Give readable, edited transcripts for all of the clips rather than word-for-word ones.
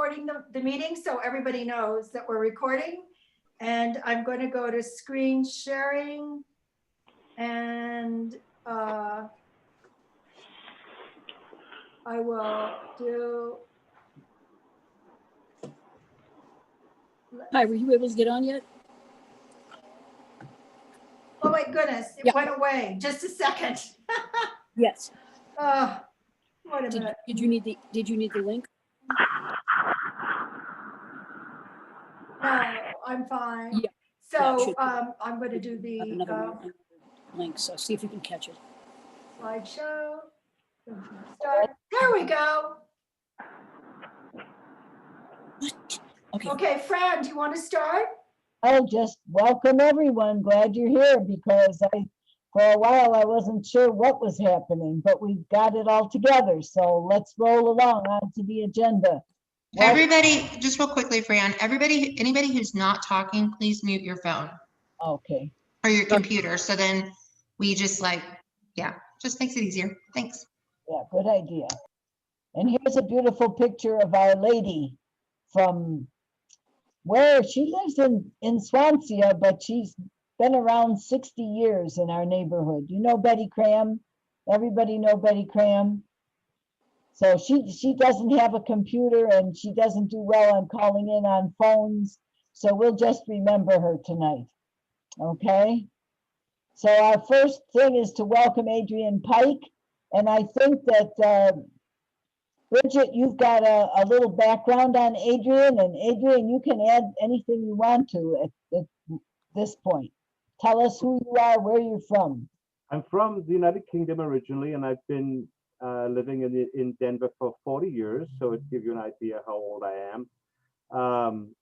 recording the meeting, so everybody knows that we're recording. And I'm going to go to screen sharing and I will do. Hi, were you able to get on yet? Oh my goodness, it went away. Just a second. Yes. Wait a minute. Did you need the link? No, I'm fine. Yeah. So I'm going to do the another link. So see if you can catch it. Slideshow. Start. There we go. What? Okay. Okay, Fran, do you want to start? Oh, just welcome everyone. Glad you're here because for a while I wasn't sure what was happening, but we've got it all together. So let's roll along onto the agenda. Everybody, just real quickly, Fran, anybody who's not talking, please mute your phone. Okay. Or your computer. So then we just just makes it easier. Thanks. Yeah, good idea. And here's a beautiful picture of Our Lady from where she lives in Swansea, but she's been around 60 years in our neighborhood. You know Betty Cram? Everybody know Betty Cram? So she doesn't have a computer and she doesn't do well on calling in on phones. So we'll just remember her tonight. Okay? So our first thing is to welcome Adrian Pike. And I think that Bridget, you've got a little background on Adrian, and Adrian, you can add anything you want to at this point. Tell us who you are, where you're from. I'm from the United Kingdom originally, and I've been living in Denver for 40 years, so it gives you an idea how old I am.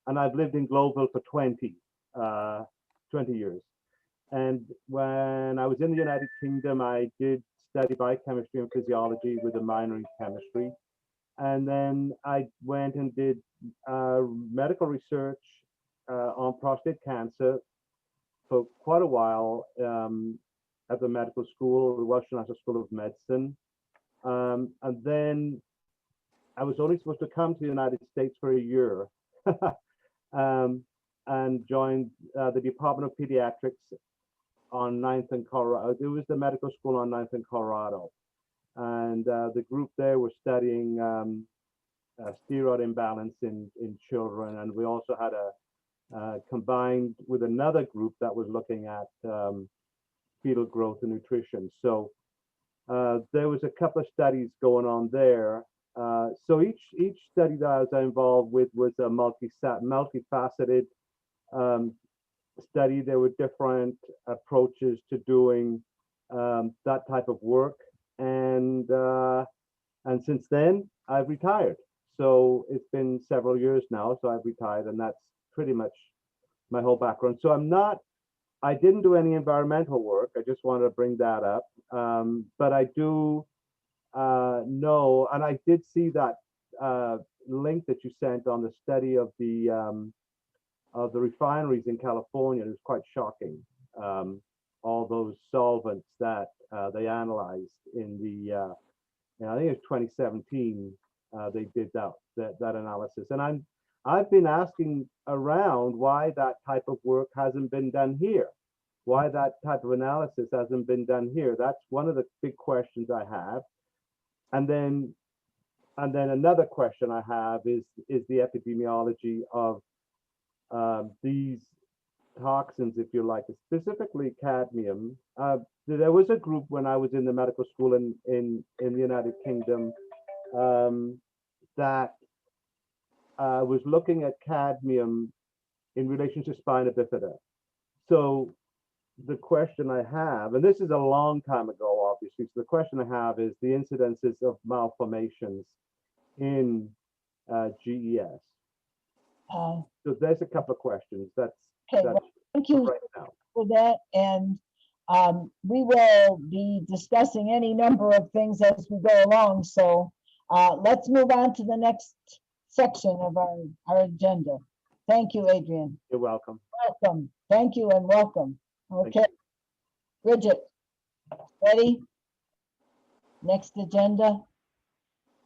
And I've lived in Global for 20 years. And when I was in the United Kingdom, I did study biochemistry and physiology with a minor in chemistry. And then I went and did medical research on prostate cancer for quite a while at the medical school, the Welsh National School of Medicine. And then I was only supposed to come to the United States for a year and joined the Department of Pediatrics on 9th and Colorado. It was the medical school on 9th and Colorado. And the group there was studying steroid imbalance in children. And we also had a combined with another group that was looking at fetal growth and nutrition. So there was a couple of studies going on there. So each study that I was involved with was a multifaceted study. There were different approaches to doing that type of work. And since then I've retired. So it's been several years now. So I've retired, and that's pretty much my whole background. So I didn't do any environmental work. I just wanted to bring that up. But I do know, and I did see that link that you sent on the study of the refineries in California. It was quite shocking. All those solvents that they analyzed in the, I think it was 2017. They did that analysis, and I've been asking around why that type of work hasn't been done here, why that type of analysis hasn't been done here. That's one of the big questions I have, and then another question I have is the epidemiology of these toxins, if you like, specifically cadmium. There was a group when I was in the medical school in the United Kingdom that was looking at cadmium in relation to spina bifida. So the question I have, and this is a long time ago, obviously, so the question I have is the incidences of malformations in GES. So there's a couple of questions. That's well, thank you right now for that. And we will be discussing any number of things as we go along. So let's move on to the next section of our agenda. Thank you, Adrian. You're welcome. Welcome. Thank you and welcome. Okay. Bridget, ready? Next agenda.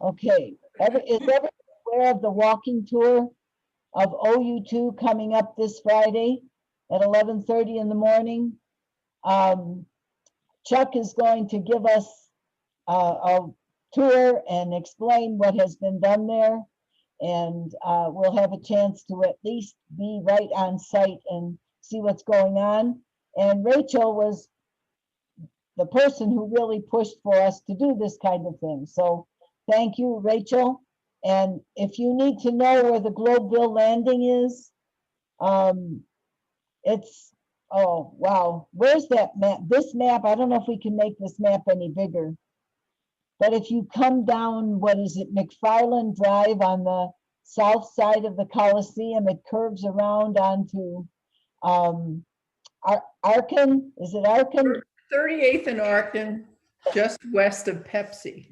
Okay. Is everyone aware of the walking tour of OU2 coming up this Friday at 11:30 in the morning. Chuck is going to give us a tour and explain what has been done there. And we'll have a chance to at least be right on site and see what's going on. And Rachel was the person who really pushed for us to do this kind of thing. So thank you, Rachel. And if you need to know where the Globeville landing is, it's, oh, wow. Where's that map? This map, I don't know if we can make this map any bigger. But if you come down, what is it, McFarland Drive on the south side of the Coliseum, it curves around onto Arkin, is it Arkin? 38th and Arkin, just west of Pepsi.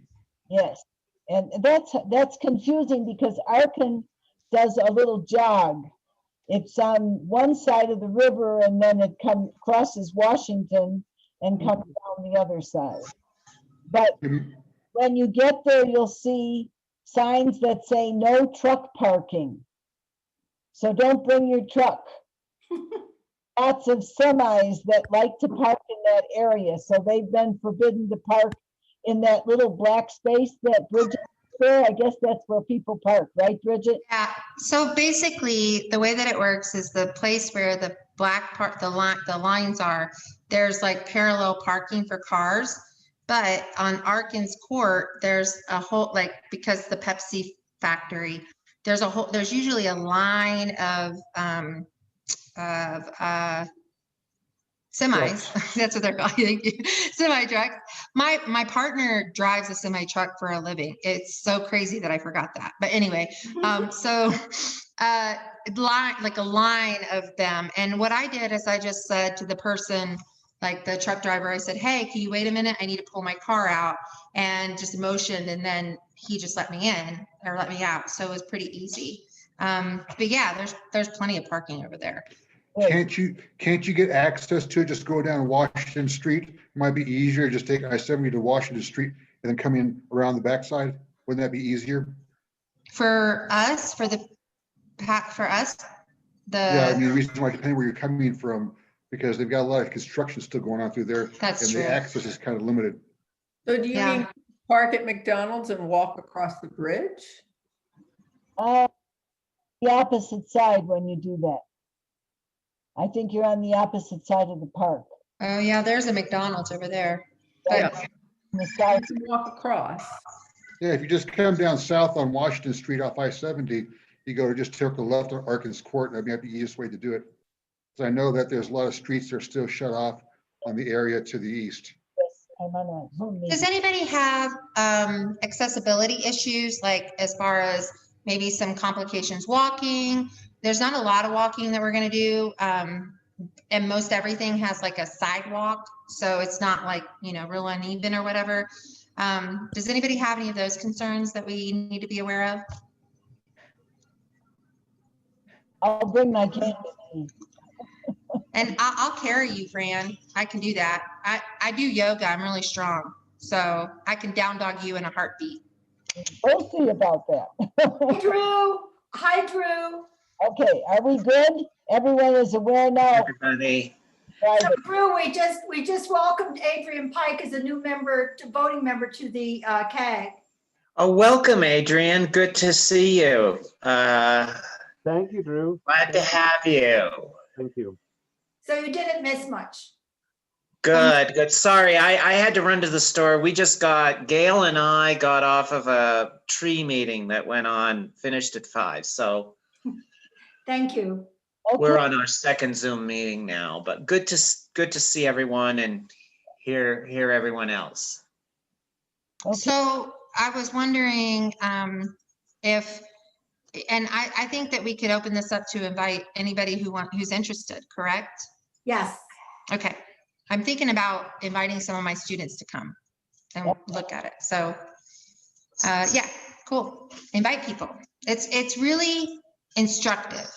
Yes, and that's confusing because Arkin does a little jog. It's on one side of the river and then it crosses Washington and comes down the other side. But when you get there, you'll see signs that say no truck parking. So don't bring your truck. Lots of semis that like to park in that area. So they've been forbidden to park in that little black space that Bridget there. I guess that's where people park, right, Bridget? Yeah, so basically, the way that it works is the place where the black part, the lines are, there's like parallel parking for cars. But on Arkin's Court, there's a whole, like, because the Pepsi factory, there's usually a line of semis. That's what they're called. Semi trucks. My partner drives a semi truck for a living. It's so crazy that I forgot that. But anyway, so like a line of them. And what I did is I just said to the person, like the truck driver, I said, hey, can you wait a minute? I need to pull my car out, and just motioned, and then he just let me in or let me out. So it was pretty easy. But yeah, there's plenty of parking over there. Can't you get access to it? Just go down Washington Street. It might be easier. Just take I-70 to Washington Street and then come in around the backside. Wouldn't that be easier? For us, Yeah, I mean, the reason why, depending where you're coming from, because they've got a lot of construction still going on through there. That's and true. the access is kind of limited. So do you Yeah. mean park at McDonald's and walk across the bridge? The opposite side when you do that. I think you're on the opposite side of the park. Oh yeah, there's a McDonald's over there. Yeah. But On the side, You can walk across. Yeah, if you just come down south on Washington Street off I-70, you go to just take a left on Arkin's Court. That'd be the easiest way to do it. So I know that there's a lot of streets that are still shut off on the area to the east. yes, I'm on a Zoom does meeting. anybody have accessibility issues, like as far as maybe some complications walking? There's not a lot of walking that we're gonna do. And most everything has like a sidewalk, so it's not like, real uneven or whatever. Does anybody have any of those concerns that we need to be aware of? I'll bring my cane with me. And I'll carry you, Fran. I can do that. I do yoga. I'm really strong, so I can down dog you in a heartbeat. We'll see about that. Hi, Drew. Hi, Drew. Okay, are we good? Everyone is aware now. Everybody. So Drew, we just welcomed Adrian Pike as a new voting member to the CAG. Oh, welcome, Adrian. Good to see you. Thank you, Drew. Glad to have you. Thank you. So you didn't miss much. Good, good. Sorry, I had to run to the store. Gail and I got off of a tree meeting that went on, finished at 5. So Thank you. we're Okay, on our second Zoom meeting now, but good to see everyone and hear everyone else. okay. So I was wondering if, and I think that we could open this up to invite anybody who's interested, correct? Yes. Okay, I'm thinking about inviting some of my students to come and look at it. So, yeah, cool. Invite people. It's really instructive.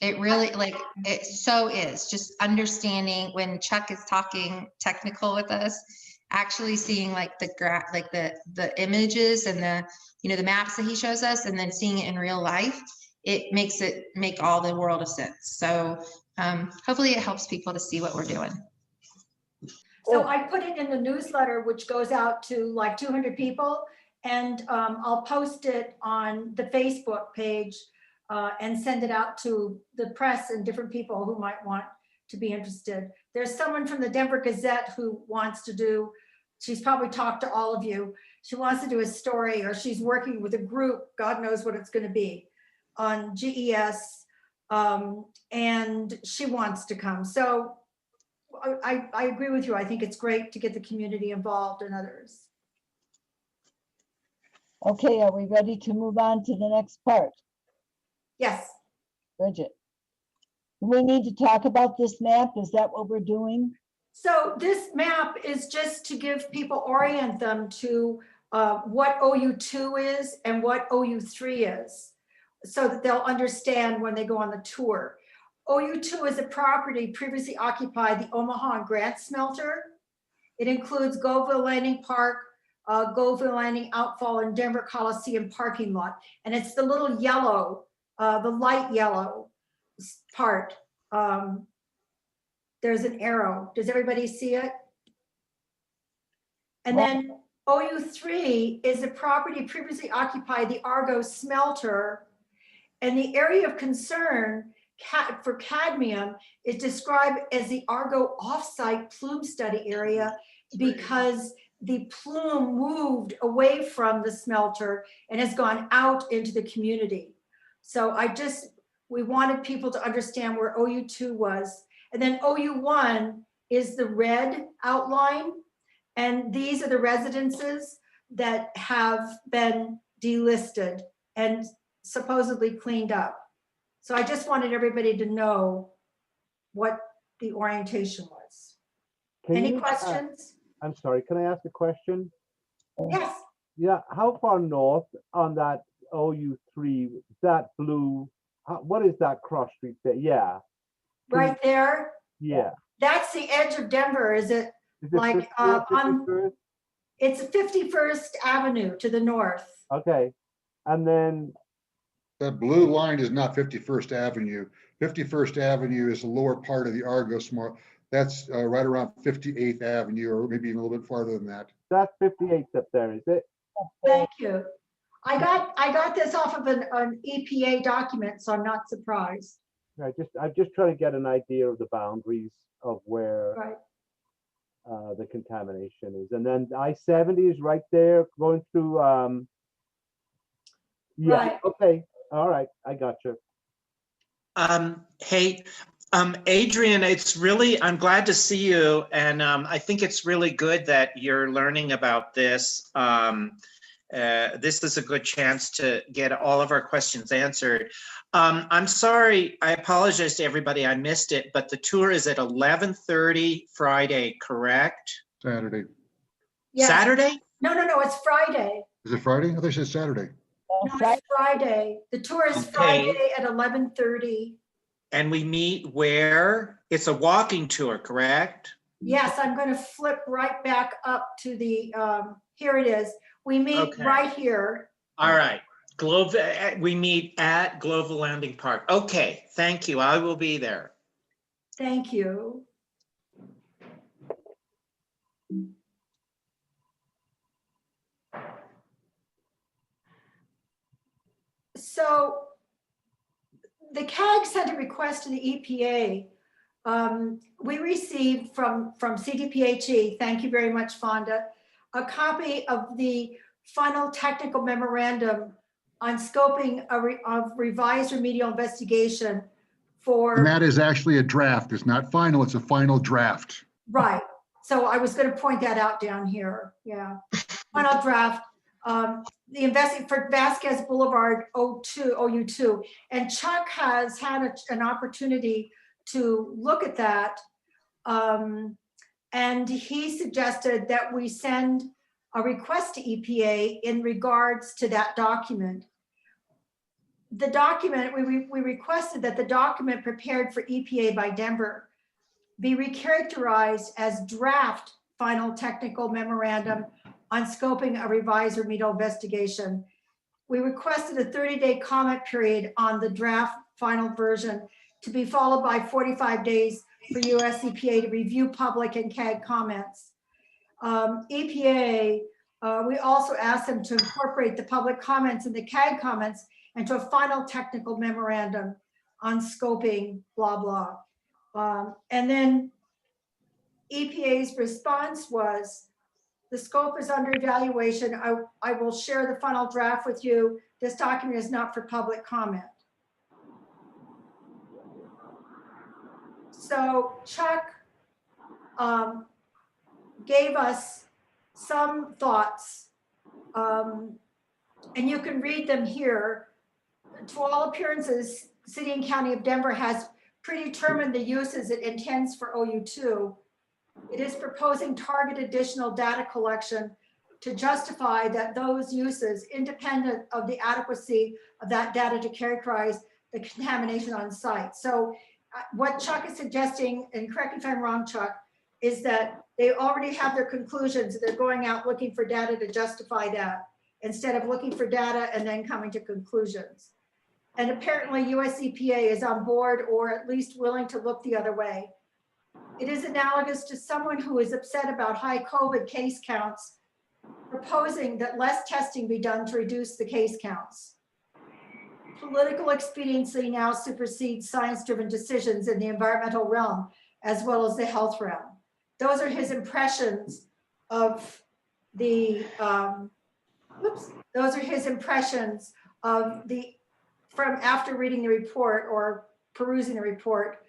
It really, like, it so is just understanding when Chuck is talking technical with us. actually seeing like the images and the maps that he shows us, and then seeing it in real life, it makes it make all the world of sense. So hopefully it helps people to see what we're doing. So I put it in the newsletter, which goes out to like 200 people, and I'll post it on the Facebook page and send it out to the press and different people who might want to be interested. There's someone from the Denver Gazette who wants to do, she's probably talked to all of you. She wants to do a story, or she's working with a group, God knows what it's going to be, on GES, and she wants to come. So I agree with you. I think it's great to get the community involved and others. Okay, are we ready to move on to the next part? Yes. Bridget? Do we need to talk about this map? Is that what we're doing? So this map is just to give people, orient them to what OU2 is and what OU3 is, so that they'll understand when they go on the tour. OU2 is a property previously occupied the Omaha and Grant smelter. It includes Goville Landing Park, Goville Landing Outfall, and Denver Coliseum parking lot. And it's the little yellow, the light yellow part. There's an arrow. Does everybody see it? And then OU3 is a property previously occupied the Argo smelter. And the area of concern for cadmium is described as the Argo offsite plume study area, because the plume moved away from the smelter and has gone out into the community. So we wanted people to understand where OU2 was. And then OU1 is the red outline. And these are the residences that have been delisted and supposedly cleaned up. So I just wanted everybody to know what the orientation was. Can Any you, questions? I'm sorry, can I ask a question? Yes. Yeah, how far north on that OU3, that blue, what is that cross street there? Yeah, Right there. yeah. That's the edge of Denver. Is it Is it like 50th, 51st? it's 51st Avenue to the north. Okay, and then, That blue line is not 51st Avenue. 51st Avenue is the lower part of the Argos. That's right around 58th Avenue, or maybe even a little bit farther than that. that's 58th up there, is it? Thank you. I got this off of an EPA document, so I'm not surprised. I'm just trying to get an idea of the boundaries of where Right. the contamination is. And then I-70 is right there going through, yeah, Right. okay, all right, I got you. Hey, Adrian, I'm glad to see you. And I think it's really good that you're learning about this. This is a good chance to get all of our questions answered. I'm sorry, I apologize to everybody, I missed it, but the tour is at 11:30 Friday, correct? Saturday. Yes. Saturday? No, it's Friday. Is it Friday? I thought you said Saturday. No, it's Friday. The tour is Okay. Friday at 11:30. And we meet where? It's a walking tour, correct? Yes, I'm going to flip right back up to the, here it is. We meet Okay. right here. All right. We meet at Global Landing Park. Okay, thank you. I will be there. Thank you. So the CAG sent a request to the EPA. We received from CDPHE, thank you very much, Fonda, a copy of the final technical memorandum on scoping of revised remedial investigation for. And that is actually a draft. It's not final, it's a final draft. Right. So I was going to point that out down here. Yeah. Final draft. The investing for Vasquez Boulevard OU2. And Chuck has had an opportunity to look at that. And he suggested that we send a request to EPA in regards to that document. The document, we requested that the document prepared for EPA by Denver be recharacterized as draft final technical memorandum on scoping a revised remedial investigation. We requested a 30-day comment period on the draft final version to be followed by 45 days for US EPA to review public and CAG comments. EPA, we also asked them to incorporate the public comments and the CAG comments into a final technical memorandum on scoping, blah, blah. And then EPA's response was, the scope is under evaluation. I will share the final draft with you. This document is not for public comment. So Chuck gave us some thoughts, and you can read them here. To all appearances, City and County of Denver has predetermined the uses it intends for OU2. It is proposing target additional data collection to justify that those uses, independent of the adequacy of that data to characterize the contamination on site. So what Chuck is suggesting, and correct me if I'm wrong, Chuck, is that they already have their conclusions. They're going out looking for data to justify that instead of looking for data and then coming to conclusions. And apparently US EPA is on board, or at least willing to look the other way. It is analogous to someone who is upset about high COVID case counts, proposing that less testing be done to reduce the case counts. Political expediency now supersedes science-driven decisions in the environmental realm, as well as the health realm. Those are his impressions of the, those are his impressions of the, from after reading the report or perusing the report.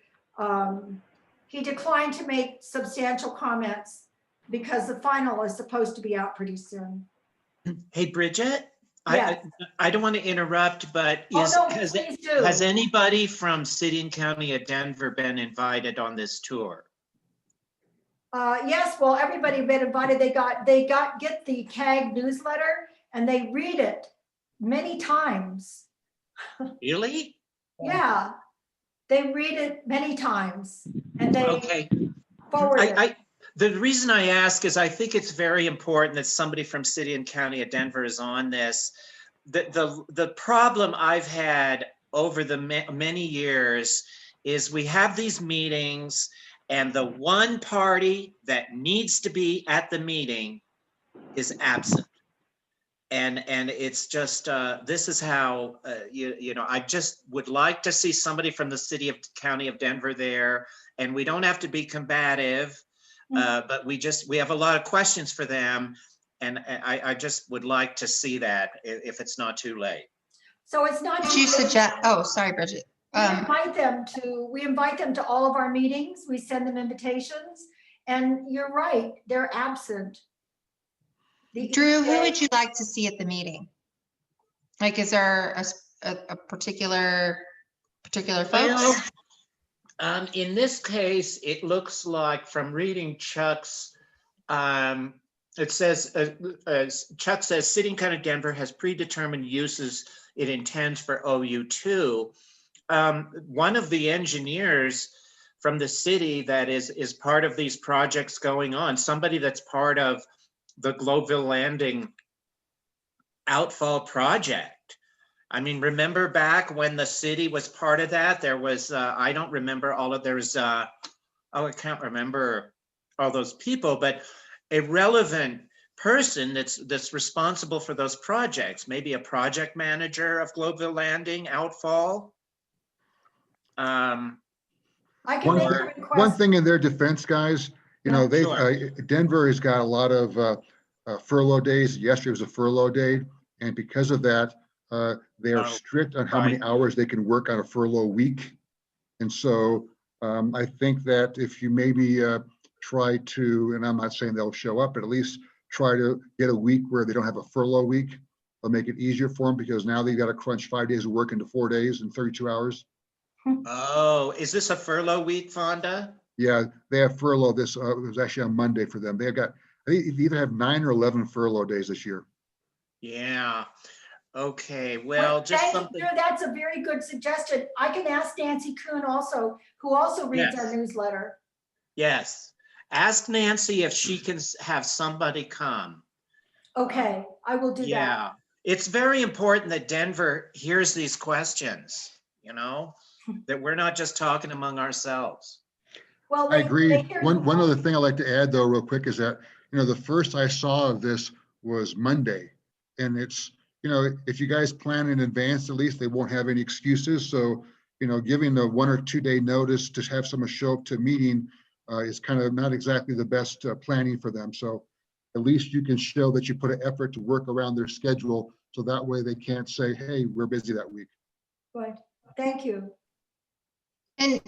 He declined to make substantial comments because the final is supposed to be out pretty soon. Hey, Bridget, Yes. I don't want to interrupt, but Oh, no, please do. has anybody from City and County of Denver been invited on this tour? Yes, well, everybody been invited. They get the CAG newsletter and they read it many times. Really? Yeah, they read it many times and they Okay. forward it. The reason I ask is I think it's very important that somebody from City and County of Denver is on this. The problem I've had over the many years is we have these meetings and the one party that needs to be at the meeting is absent. And it's just, this is how, you know, I just would like to see somebody from the City of County of Denver there, and we don't have to be combative, but we have a lot of questions for them. And I just would like to see that if it's not too late. So it's not. Did you suggest, oh, sorry, Bridget. We invite them to all of our meetings. We send them invitations, and you're right, they're absent. Drew, who would you like to see at the meeting? Like, is there a particular folks? Well, in this case, it looks like from reading Chuck's, it says, Chuck says, City and County of Denver has predetermined uses it intends for OU2. One of the engineers from the city that is part of these projects going on, somebody that's part of the Globeville Landing outfall project. I mean, remember back when the city was part of that, there was, I don't remember all of, there's, oh, I can't remember all those people, but a relevant person that's responsible for those projects, maybe a project manager of Globeville Landing outfall. I can make a request. One thing in their defense, guys, you know, they've, Sure. Denver has got a lot of furlough days. Yesterday was a furlough day. And because of that, they are strict on how many hours they can work on a furlough week. And so I think that if you maybe try to, and I'm not saying they'll show up, but at least try to get a week where they don't have a furlough week, it'll make it easier for them, because now they've got to crunch 5 days of work into 4 days and 32 hours. Oh, is this a furlough week, Fonda? Yeah, they have furlough this, it was actually on Monday for them. They've got, I think they either have 9 or 11 furlough days this year. Yeah. Okay, well, just Thank something. you. That's a very good suggestion. I can ask Nancy Kuhn also, who also reads our Yes. newsletter. Yes. Ask Nancy if she can have somebody come. Okay, I will do that. Yeah, it's very important that Denver hears these questions, you know, that we're not just talking among ourselves. Well, I they agree. hear- One other thing I'd like to add though, real quick, is that, the first I saw of this was Monday. And it's, if you guys plan in advance, at least they won't have any excuses. So, giving the 1 or 2 day notice to have someone show up to a meeting is kind of not exactly the best planning for them. So at least you can show that you put an effort to work around their schedule. So that way they can't say, hey, we're busy that week. Good, thank you. And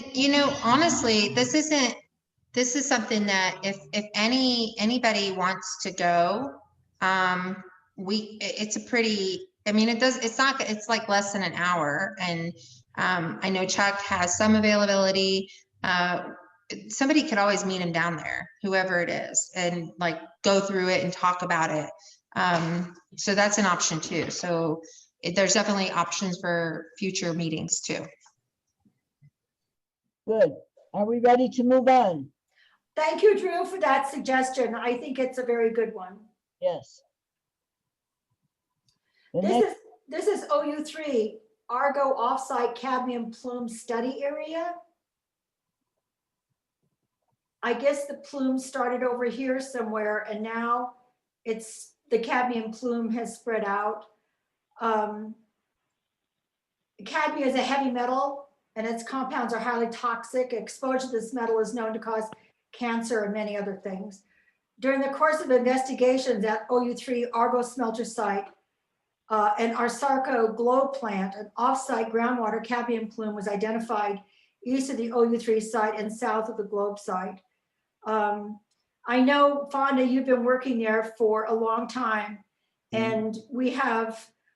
honestly, this is something that if anybody wants to go, it's a pretty, it's like less than an hour. And I know Chuck has some availability. Somebody could always meet him down there, whoever it is, and like go through it and talk about it. So that's an option too. So there's definitely options for future meetings too. Good. Are we ready to move on? Thank you, Drew, for that suggestion. I think it's a very good one. Yes. The next, This is OU3, Argo Offsite Cadmium Plume Study Area. I guess the plume started over here somewhere and now the cadmium plume has spread out. Cadmium is a heavy metal and its compounds are highly toxic. Exposure to this metal is known to cause cancer and many other things. During the course of investigations at OU3 Argo smelter site and Arsarco glow plant, an off-site groundwater cadmium plume was identified east of the OU3 site and south of the globe site. I know, Fonda, you've been working there for a long time, and we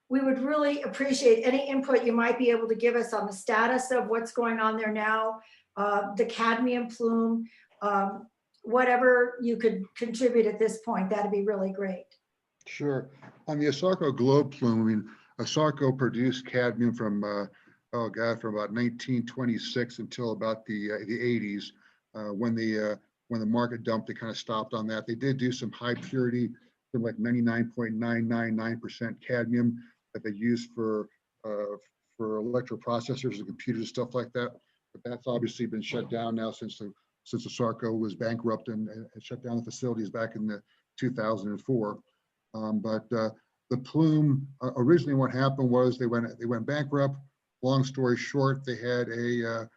would really appreciate any input you might be able to give us on the status of what's going on there now, the cadmium plume, whatever you could contribute at this point, that'd be really great. Sure. On the Asarco globe plume, Asarco produced cadmium from, from about 1926 until about the 80s, when the market dumped, they kind of stopped on that. They did do some high purity, like 99.999% cadmium that they use for electroprocessors and computers, stuff like that. But that's obviously been shut down now since Asarco was bankrupt and shut down the facilities back in the 2004. But the plume, originally what happened was they went bankrupt. Long story short, they had a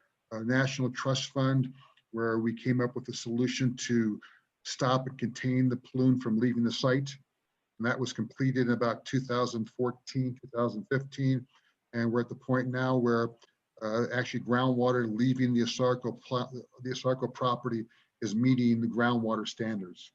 national trust fund where we came up with a solution to stop and contain the plume from leaving the site. And that was completed in about 2014, 2015. And we're at the point now where actually groundwater leaving the Asarco property is meeting the groundwater standards.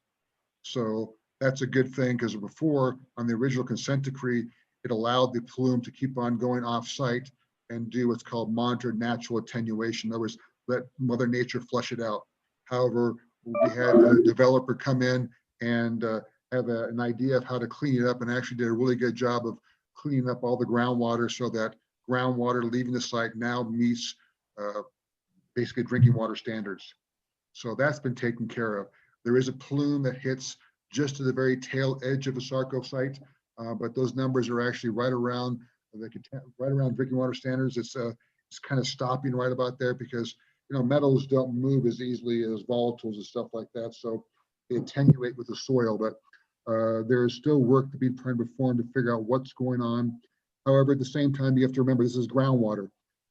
So that's a good thing, because before, on the original consent decree, it allowed the plume to keep on going off site and do what's called monitored natural attenuation. In other words, let Mother Nature flush it out. However, we had a developer come in and have an idea of how to clean it up, and actually did a really good job of cleaning up all the groundwater so that groundwater leaving the site now meets basically drinking water standards. So that's been taken care of. There is a plume that hits just to the very tail edge of the Asarco site, but those numbers are actually right around drinking water standards. It's kind of stopping right about there because metals don't move as easily as volatiles and stuff like that, so they attenuate with the soil. But there is still work to be trying to perform to figure out what's going on. However, at the same time, you have to remember this is groundwater,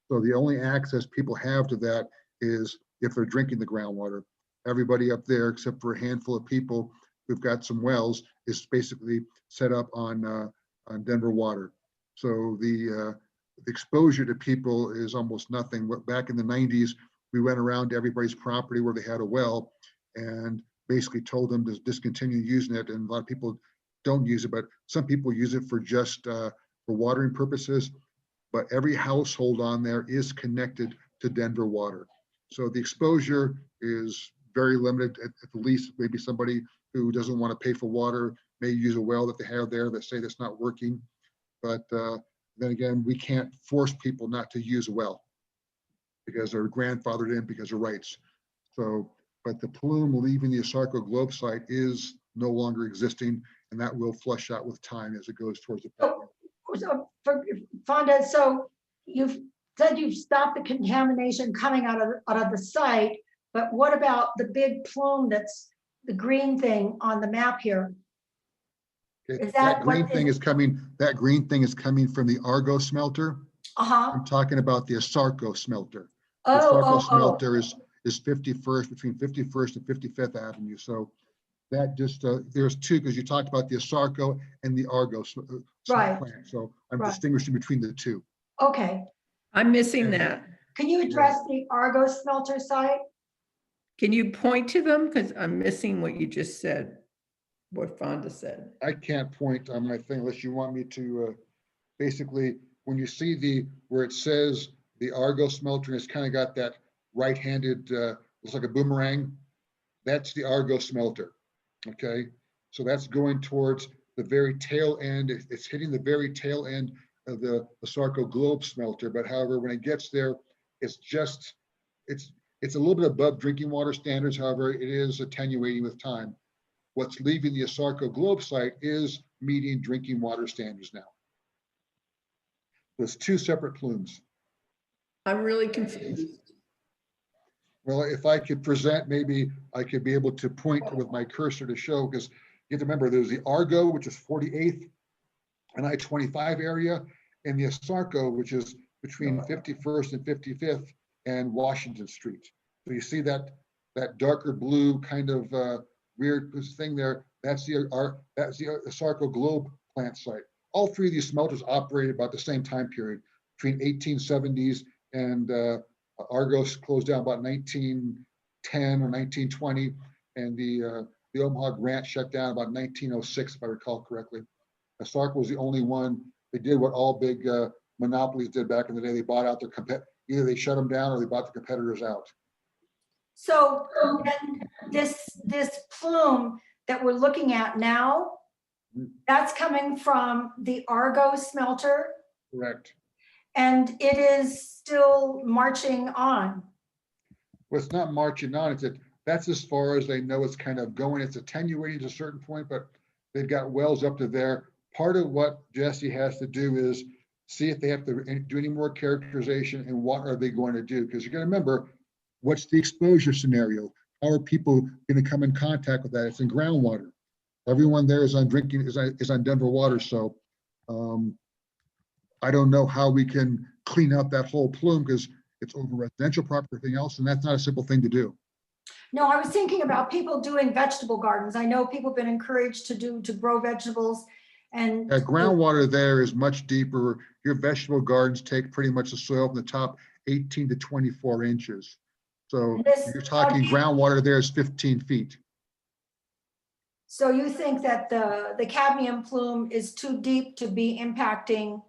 so the only access people have to that is if they're drinking the groundwater. Everybody up there, except for a handful of people who've got some wells, is basically set up on Denver water. So the exposure to people is almost nothing. Back in the 90s, we went around to everybody's property where they had a well and basically told them to discontinue using it. And a lot of people don't use it, but some people use it for just for watering purposes. But every household on there is connected to Denver water. So the exposure is very limited. At the least, maybe somebody who doesn't want to pay for water may use a well that they have there that say that's not working. But then again, we can't force people not to use a well because they're grandfathered in because of rights. So, but the plume leaving the Asarco globe site is no longer existing, and that will flush out with time as it goes towards the. So for Fonda, so you've said you've stopped the contamination coming out of the site, but what about the big plume that's the green thing on the map here? Okay, Is that that green what thing is- is coming, that green thing is coming from the Argo smelter. Uh-huh. I'm talking about the Asarco smelter. The Oh, Asarco oh, oh. smelter is 51st, between 51st and 55th Avenue. So that just, there's two, because you talked about the Asarco and the Argo Right. plant. So I'm Right. distinguishing between the two. Okay. I'm missing that. Can you address the Argo smelter site? Can you point to them? Because I'm missing what you just said, what Fonda said. I can't point on my thing unless you want me to, basically, when you see where it says the Argo smelter, it's kind of got that right-handed, looks like a boomerang. That's the Argo smelter, okay? So that's going towards the very tail end. It's hitting the very tail end of the Asarco globe smelter. But however, when it gets there, it's just, it's a little bit above drinking water standards. However, it is attenuating with time. What's leaving the Asarco globe site is meeting drinking water standards now. There's two separate plumes. I'm really confused. Well, if I could present, maybe I could be able to point with my cursor to show, because you have to remember, there's the Argo, which is 48th and I-25 area, and the Asarco, which is between 51st and 55th and Washington Street. So you see that darker blue kind of weird thing there. That's the Asarco globe plant site. All three of these smelters operated about the same time period, between 1870s and Argos closed down about 1910 or 1920, and the Omaha Grant shut down about 1906, if I recall correctly. Asarco was the only one. They did what all big monopolies did back in the day. They bought out their either they shut them down or they bought the competitors out. So and this plume that we're looking at now, that's coming from the Argo smelter, Correct. and it is still marching on. Well, it's not marching on. That's as far as they know it's kind of going. It's attenuating to a certain point, but they've got wells up to there. Part of what Jesse has to do is see if they have to do any more characterization and what are they going to do? Because you're going to remember, what's the exposure scenario? How are people going to come in contact with that? It's in groundwater. Everyone there is on drinking, is on Denver water. So I don't know how we can clean up that whole plume because it's over residential property, everything else, and that's not a simple thing to do. No, I was thinking about people doing vegetable gardens. I know people have been encouraged to grow vegetables, and Groundwater there is much deeper. Your vegetable gardens take pretty much the soil from the top 18 to 24 inches. So you're talking groundwater there is 15 feet. So you think that the cadmium plume is too deep to be impacting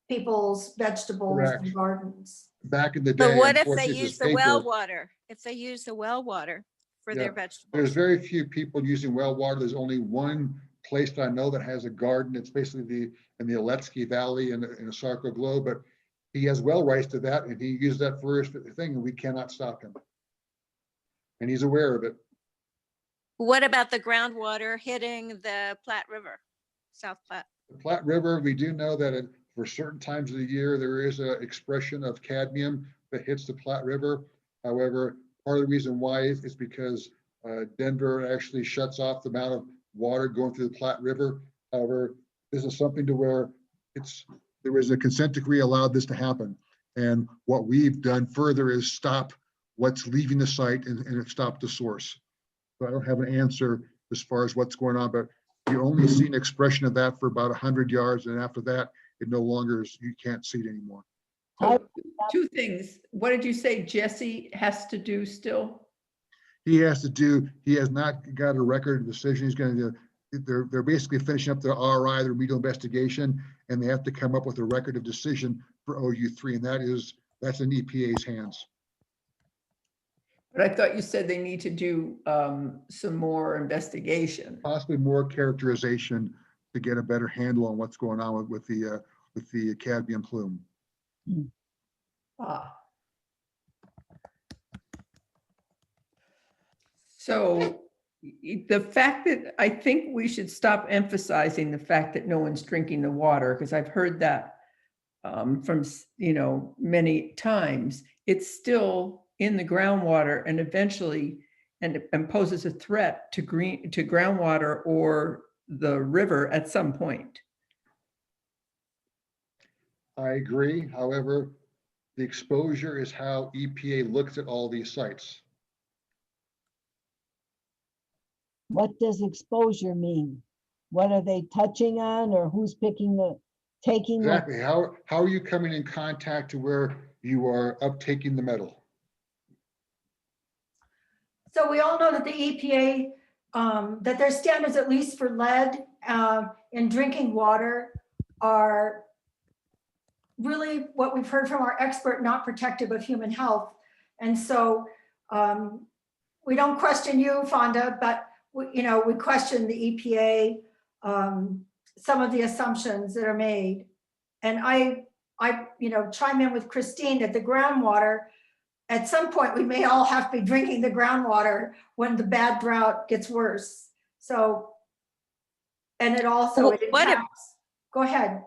people's vegetables Correct. and gardens? Back in the day, But what if they unfortunately, use this the well paper- water? If they use the well water for Yeah. their There's vegetables? very few people using well water. There's only one place that I know that has a garden. It's basically in the Aletsky Valley in Asarco Globe, but he has well rights to that, and he used that for his thing, and we cannot stop him. And he's aware of it. What about the groundwater hitting the Platte River, South Platte? The Platte River, we do know that for certain times of the year, there is an expression of cadmium that hits the Platte River. However, part of the reason why is because Denver actually shuts off the amount of water going through the Platte River. However, this is something to where there was a consent decree allowed this to happen. And what we've done further is stop what's leaving the site and stop the source. So I don't have an answer as far as what's going on, but you only see an expression of that for about 100 yards. And after that, it no longer is, you can't see it anymore. So, two things. What did you say Jesse has to do still? He has not got a record of decision. He's going to do, they're basically finishing up their RI, their remedial investigation, and they have to come up with a record of decision for OU3, and that's in EPA's hands. But I thought you said they need to do some more investigation. Possibly more characterization to get a better handle on what's going on with the cadmium plume. Ah, So the fact that I think we should stop emphasizing the fact that no one's drinking the water, because I've heard that from, many times. It's still in the groundwater and eventually, and poses a threat to groundwater or the river at some point. I agree. However, the exposure is how EPA looks at all these sites. What does exposure mean? What are they touching on, or who's taking the? Exactly. How are you coming in contact to where you are uptaking the metal? So we all know that the EPA, that their standards, at least for lead in drinking water, are really what we've heard from our expert, not protective of human health. And so we don't question you, Fonda, but we question the EPA, some of the assumptions that are made. And I chime in with Christine that the groundwater, at some point, we may all have to be drinking the groundwater when the bad drought gets worse. So, and it also, it What if- impacts. Go ahead.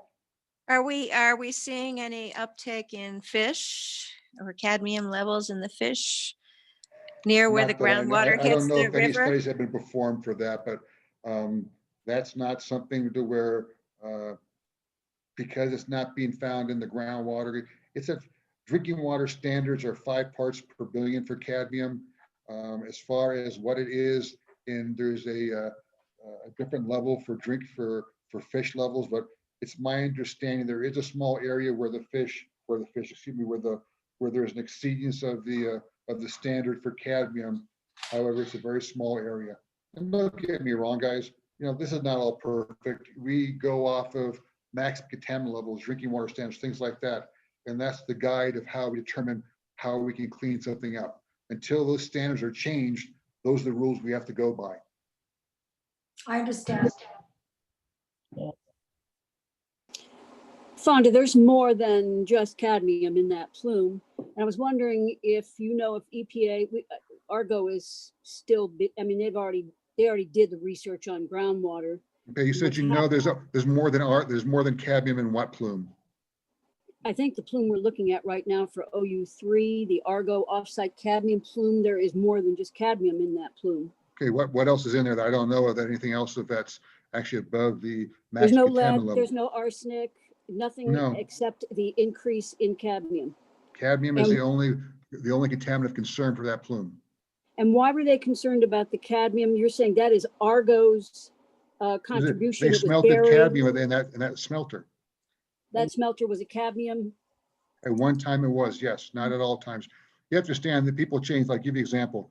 Are we seeing any uptake in fish or cadmium levels in the fish near where the Not that I know. groundwater I hits don't know the if any river? studies have been performed for that, but that's not something to where, because it's not being found in the groundwater. It's a drinking water standards are 5 parts per billion for cadmium. As far as what it is, and there's a different level for fish levels, but it's my understanding there is a small area where there's an exceedance of the standard for cadmium. However, it's a very small area. And don't get me wrong, guys, this is not all perfect. We go off of max contaminant levels, drinking water standards, things like that. And that's the guide of how we determine how we can clean something up. Until those standards are changed, those are the rules we have to go by. I understand. Fonda, there's more than just cadmium in that plume. And I was wondering if if EPA, Argo is still, they already did the research on groundwater. Okay, you said there's more than cadmium in what plume? I think the plume we're looking at right now for OU3, the Argo offsite cadmium plume, there is more than just cadmium in that plume. Okay, what else is in there that I don't know of? That anything else that's actually above the max There's no contaminant lead, level? there's no arsenic, nothing No. except the increase in cadmium. Cadmium is the only contaminant of concern for that plume. And why were they concerned about the cadmium? You're saying that is Argo's contribution. They It was smelted buried. cadmium in that smelter. That smelter was a cadmium. At one time it was, yes, not at all times. You have to understand that people change. I'll give you an example.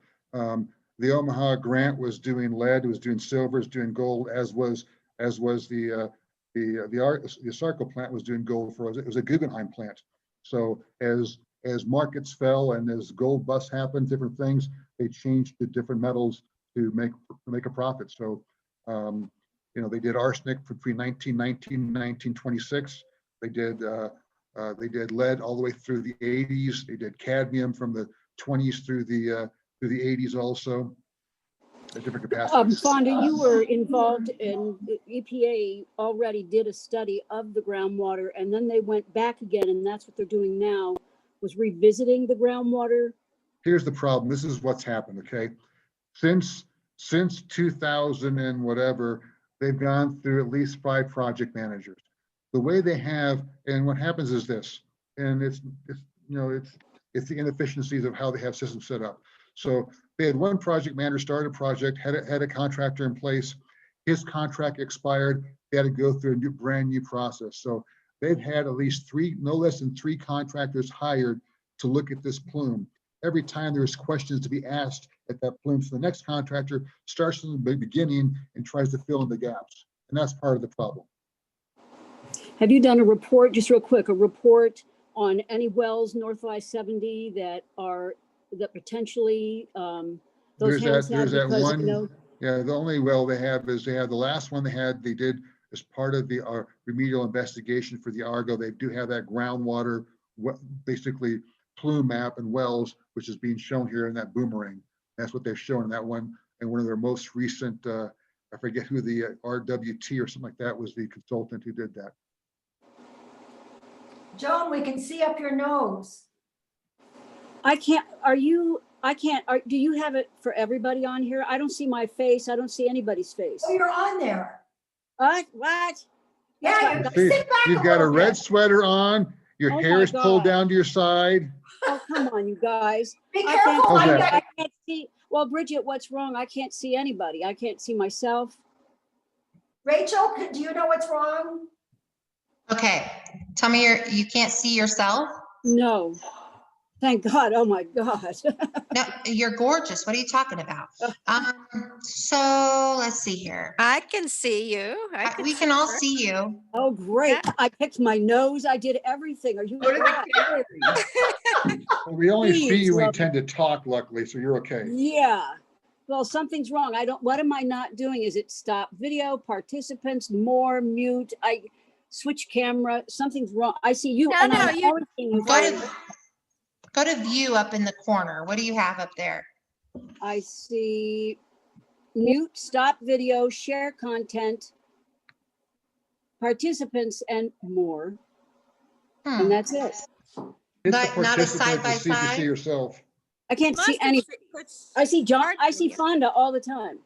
The Omaha Grant was doing lead, was doing silver, was doing gold, as was the Sarco plant was doing gold for us. It was a Guggenheim plant. So as markets fell and as gold busts happened, different things, they changed the different metals to make a profit. So they did arsenic between 1919 and 1926. They did lead all the way through the 80s. They did cadmium from the 20s through the 80s also, at different capacities. Fonda, you were involved in the EPA already did a study of the groundwater, and then they went back again, and that's what they're doing now, was revisiting the groundwater. Here's the problem. This is what's happened, okay? Since 2000 and whatever, they've gone through at least 5 project managers. The way they have, and what happens is this, and it's the inefficiencies of how they have systems set up. So they had one project manager start a project, had a contractor in place. His contract expired. They had to go through a brand new process. So they've had at least no less than 3 contractors hired to look at this plume. Every time there's questions to be asked at that plume, so the next contractor starts from the beginning and tries to fill in the gaps. And that's part of the problem. Have you done a report, just real quick, a report on any wells north of I-70 that potentially those There's hands that because, one. Yeah, the only well they have the last one they did as part of the remedial investigation for the Argo. They do have that groundwater, basically plume map and wells, which is being shown here in that boomerang. That's what they've shown in that one. And one of their most recent, I forget who the RWT or something like that was, the consultant who did that. Joan, we can see up your nose. I can't, do you have it for everybody on here? I don't see my face. I don't see anybody's face. Oh, you're on there. What? Yeah, That's you See, sit back you've got a little red bit. sweater on, your Oh hair my is pulled God. down to your side. Oh, come on, you guys. Be I careful. can't, Okay. I I can't see. Well, Bridget, what's wrong? I can't see anybody. I can't see myself. Rachel, do you know what's wrong? Okay, tell me you can't see yourself? No. Thank God. Oh my God. No, you're gorgeous. What are you talking about? So let's see here. I can see you. We can all her. see you. Oh, great. I picked my nose. I did everything. Are you? Go to the gallery. Well, we only see Please, you when you love tend to talk, luckily, so you're okay. Yeah. Well, something's wrong. What am I not doing? Is it stop video, participants, more, mute? I switch camera. Something's wrong. I see you. No, and no, I'm you- always seeing you. Go to view up in the corner. What do you have up there? I see mute, stop video, share content, participants, and more. And Hmm. that's it. Hit the Not a participants side to by see if you side? see yourself. I can't see Must any. put I see John. start I see video. Fonda all the time.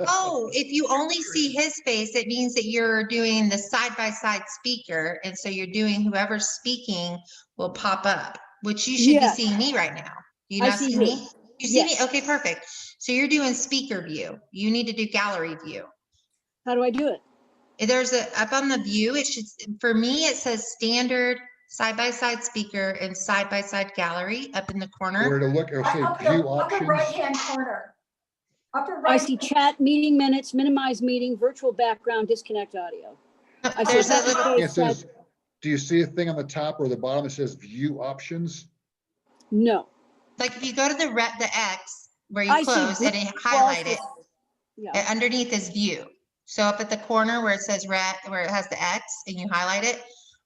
Oh, if you only see his face, it means that you're doing the side-by-side speaker. And so you're doing whoever's speaking will pop up, which you should Yes. be seeing me right now. Do you I not see see you. me? You see me? Yes. Okay, perfect. So you're doing speaker view. You need to do gallery view. How do I do it? There's up on the view, it should, for me, it says standard side-by-side speaker and side-by-side gallery up in the Where corner. to look, it'll say Upper view options. right-hand corner. Upper I right. see chat, meeting minutes, minimize meeting, virtual background, disconnect audio. I see There's a happy little, face, It says, do you see a thing on the top or the bottom that says view options? no. like if you go to the X where you I see close and blue highlight it, crosses. Yeah, underneath is view. So up at the corner where it says red, where it has the X and you highlight it,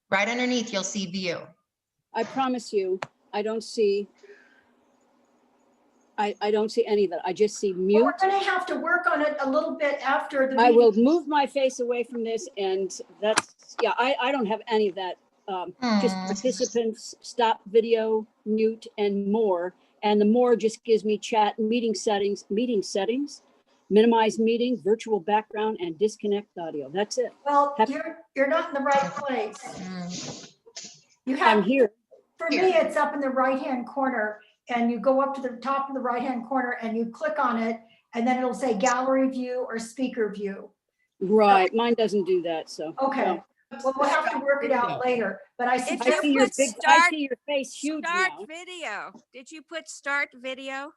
right underneath, you'll see view. I promise you, I don't see. I don't see any of that. I just see Well, mute. we're gonna have to work on it a little bit after the I will meeting. move my face away from this and that's, yeah, I don't have any of that. Just Hmm. participants, stop video, mute, and more. And the more just gives me chat, meeting settings, minimize meeting, virtual background, and disconnect audio. That's it. Well, Have- you're not in the right place. Hmm. You I'm have, here. for me, it's up in the right-hand corner and you go up to the top of the right-hand corner and you click on it and then it'll say gallery view or speaker view. Right, mine doesn't do that, so. Okay, no. well, we'll have to work it out later, but I If I suggest, see your put big, I start- see your face huge Start now. video. Did you put start video?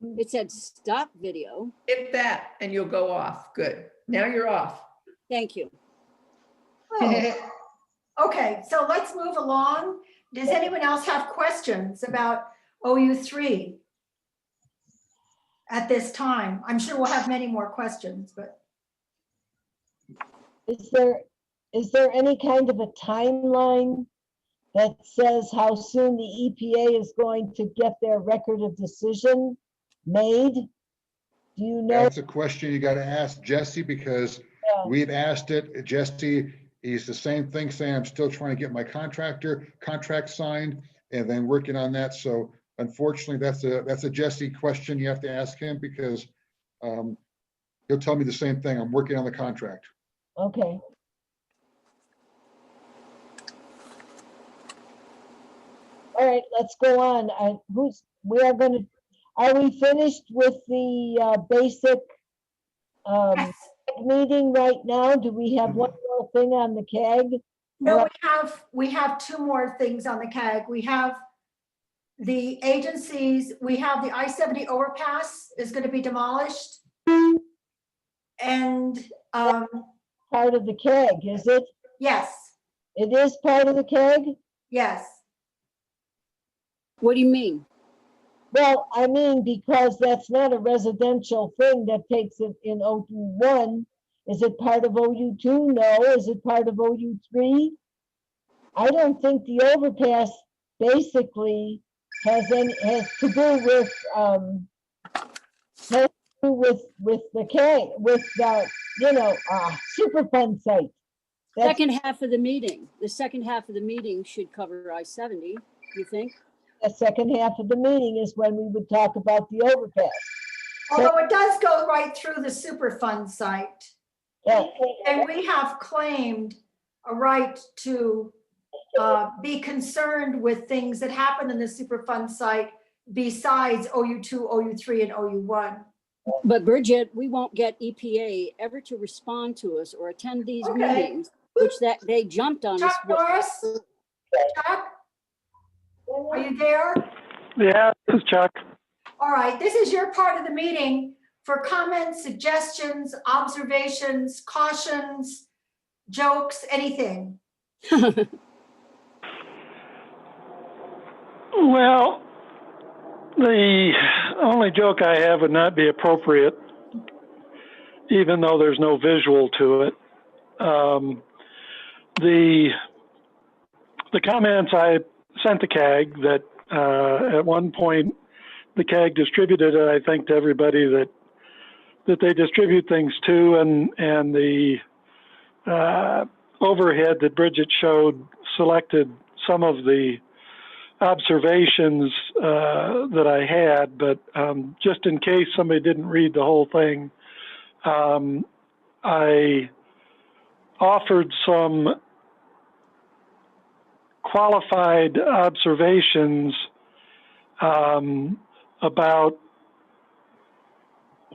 It said stop video. Hit that and you'll go off. Good. Now you're off. Thank you. oh, okay, so let's move along. Does anyone else have questions about OU3 at this time? I'm sure we'll have many more questions, but Is there any kind of a timeline that says how soon the EPA is going to get their record of decision made? Do you know? That's a question you gotta ask Jesse, because Yeah. we've asked it. Jesse, he's the same thing, saying I'm still trying to get my contract signed and then working on that. So unfortunately, that's a Jesse question you have to ask him, because he'll tell me the same thing. I'm working on the contract. Okay. All right, let's go on. Are we finished with the basic yes. meeting right now? Do we have one more thing on the CAG? No, we have two more things on the CAG. We have the agencies, we have the I-70 overpass is going to be demolished. And Part of the CAG, is it? yes, It is part of the CAG? yes. What do you mean? Well, I mean, because that's not a residential thing that takes it in OU1. Is it part of OU2? No. Is it part of OU3? I don't think the overpass basically has to do with the CAG, with the Superfund site. That's Second half of the meeting, the second half of the meeting should cover I-70, you think? the second half of the meeting is when we would talk about the overpass. Although it does go right through the Superfund site. Yeah. And we have claimed a right to be concerned with things that happen in the Superfund site besides OU2, OU3, and OU1. But Bridget, we won't get EPA ever to respond to us or attend these Okay. meetings, which that they jumped on us. Chuck Norris? Chuck? Are you there? Yeah, this is Chuck. All right, this is your part of the meeting for comments, suggestions, observations, cautions, jokes, anything. Well, the only joke I have would not be appropriate, even though there's no visual to it. The comments I sent to CAG that at one point the CAG distributed it, I think, to everybody that they distribute things to, and the overhead that Bridget showed selected some of the observations that I had, but just in case somebody didn't read the whole thing, I offered some qualified observations about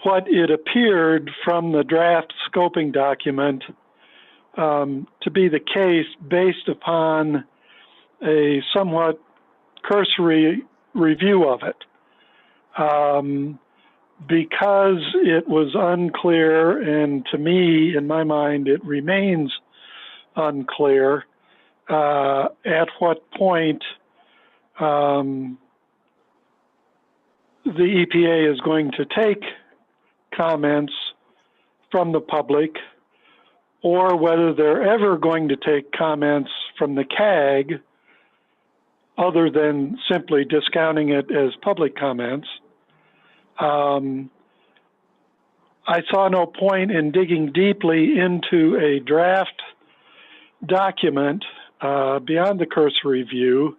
what it appeared from the draft scoping document to be the case based upon a somewhat cursory review of it. Because it was unclear, and to me, in my mind, it remains unclear at what point the EPA is going to take comments from the public, or whether they're ever going to take comments from the CAG other than simply discounting it as public comments. I saw no point in digging deeply into a draft document beyond the cursory view,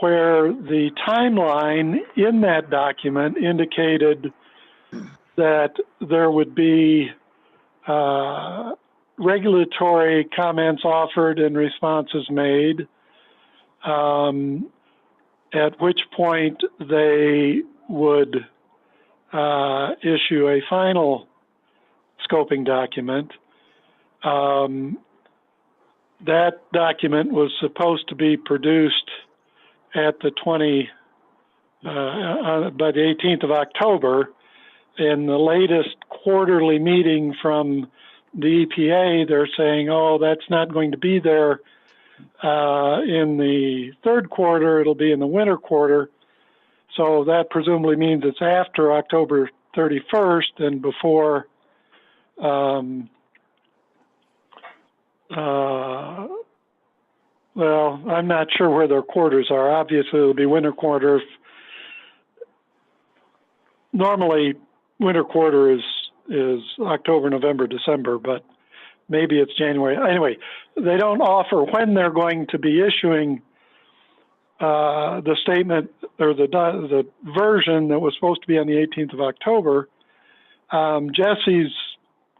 where the timeline in that document indicated that there would be regulatory comments offered and responses made, at which point they would issue a final scoping document. That document was supposed to be produced at the by the 18th of October. In the latest quarterly meeting from the EPA, they're saying, oh, that's not going to be there in the third quarter, it'll be in the winter quarter. So that presumably means it's after October 31st and before well, I'm not sure where their quarters are. Obviously, it'll be winter quarter. Normally, winter quarter is October, November, December, but maybe it's January. Anyway, they don't offer when they're going to be issuing the statement or the version that was supposed to be on the 18th of October. Jesse's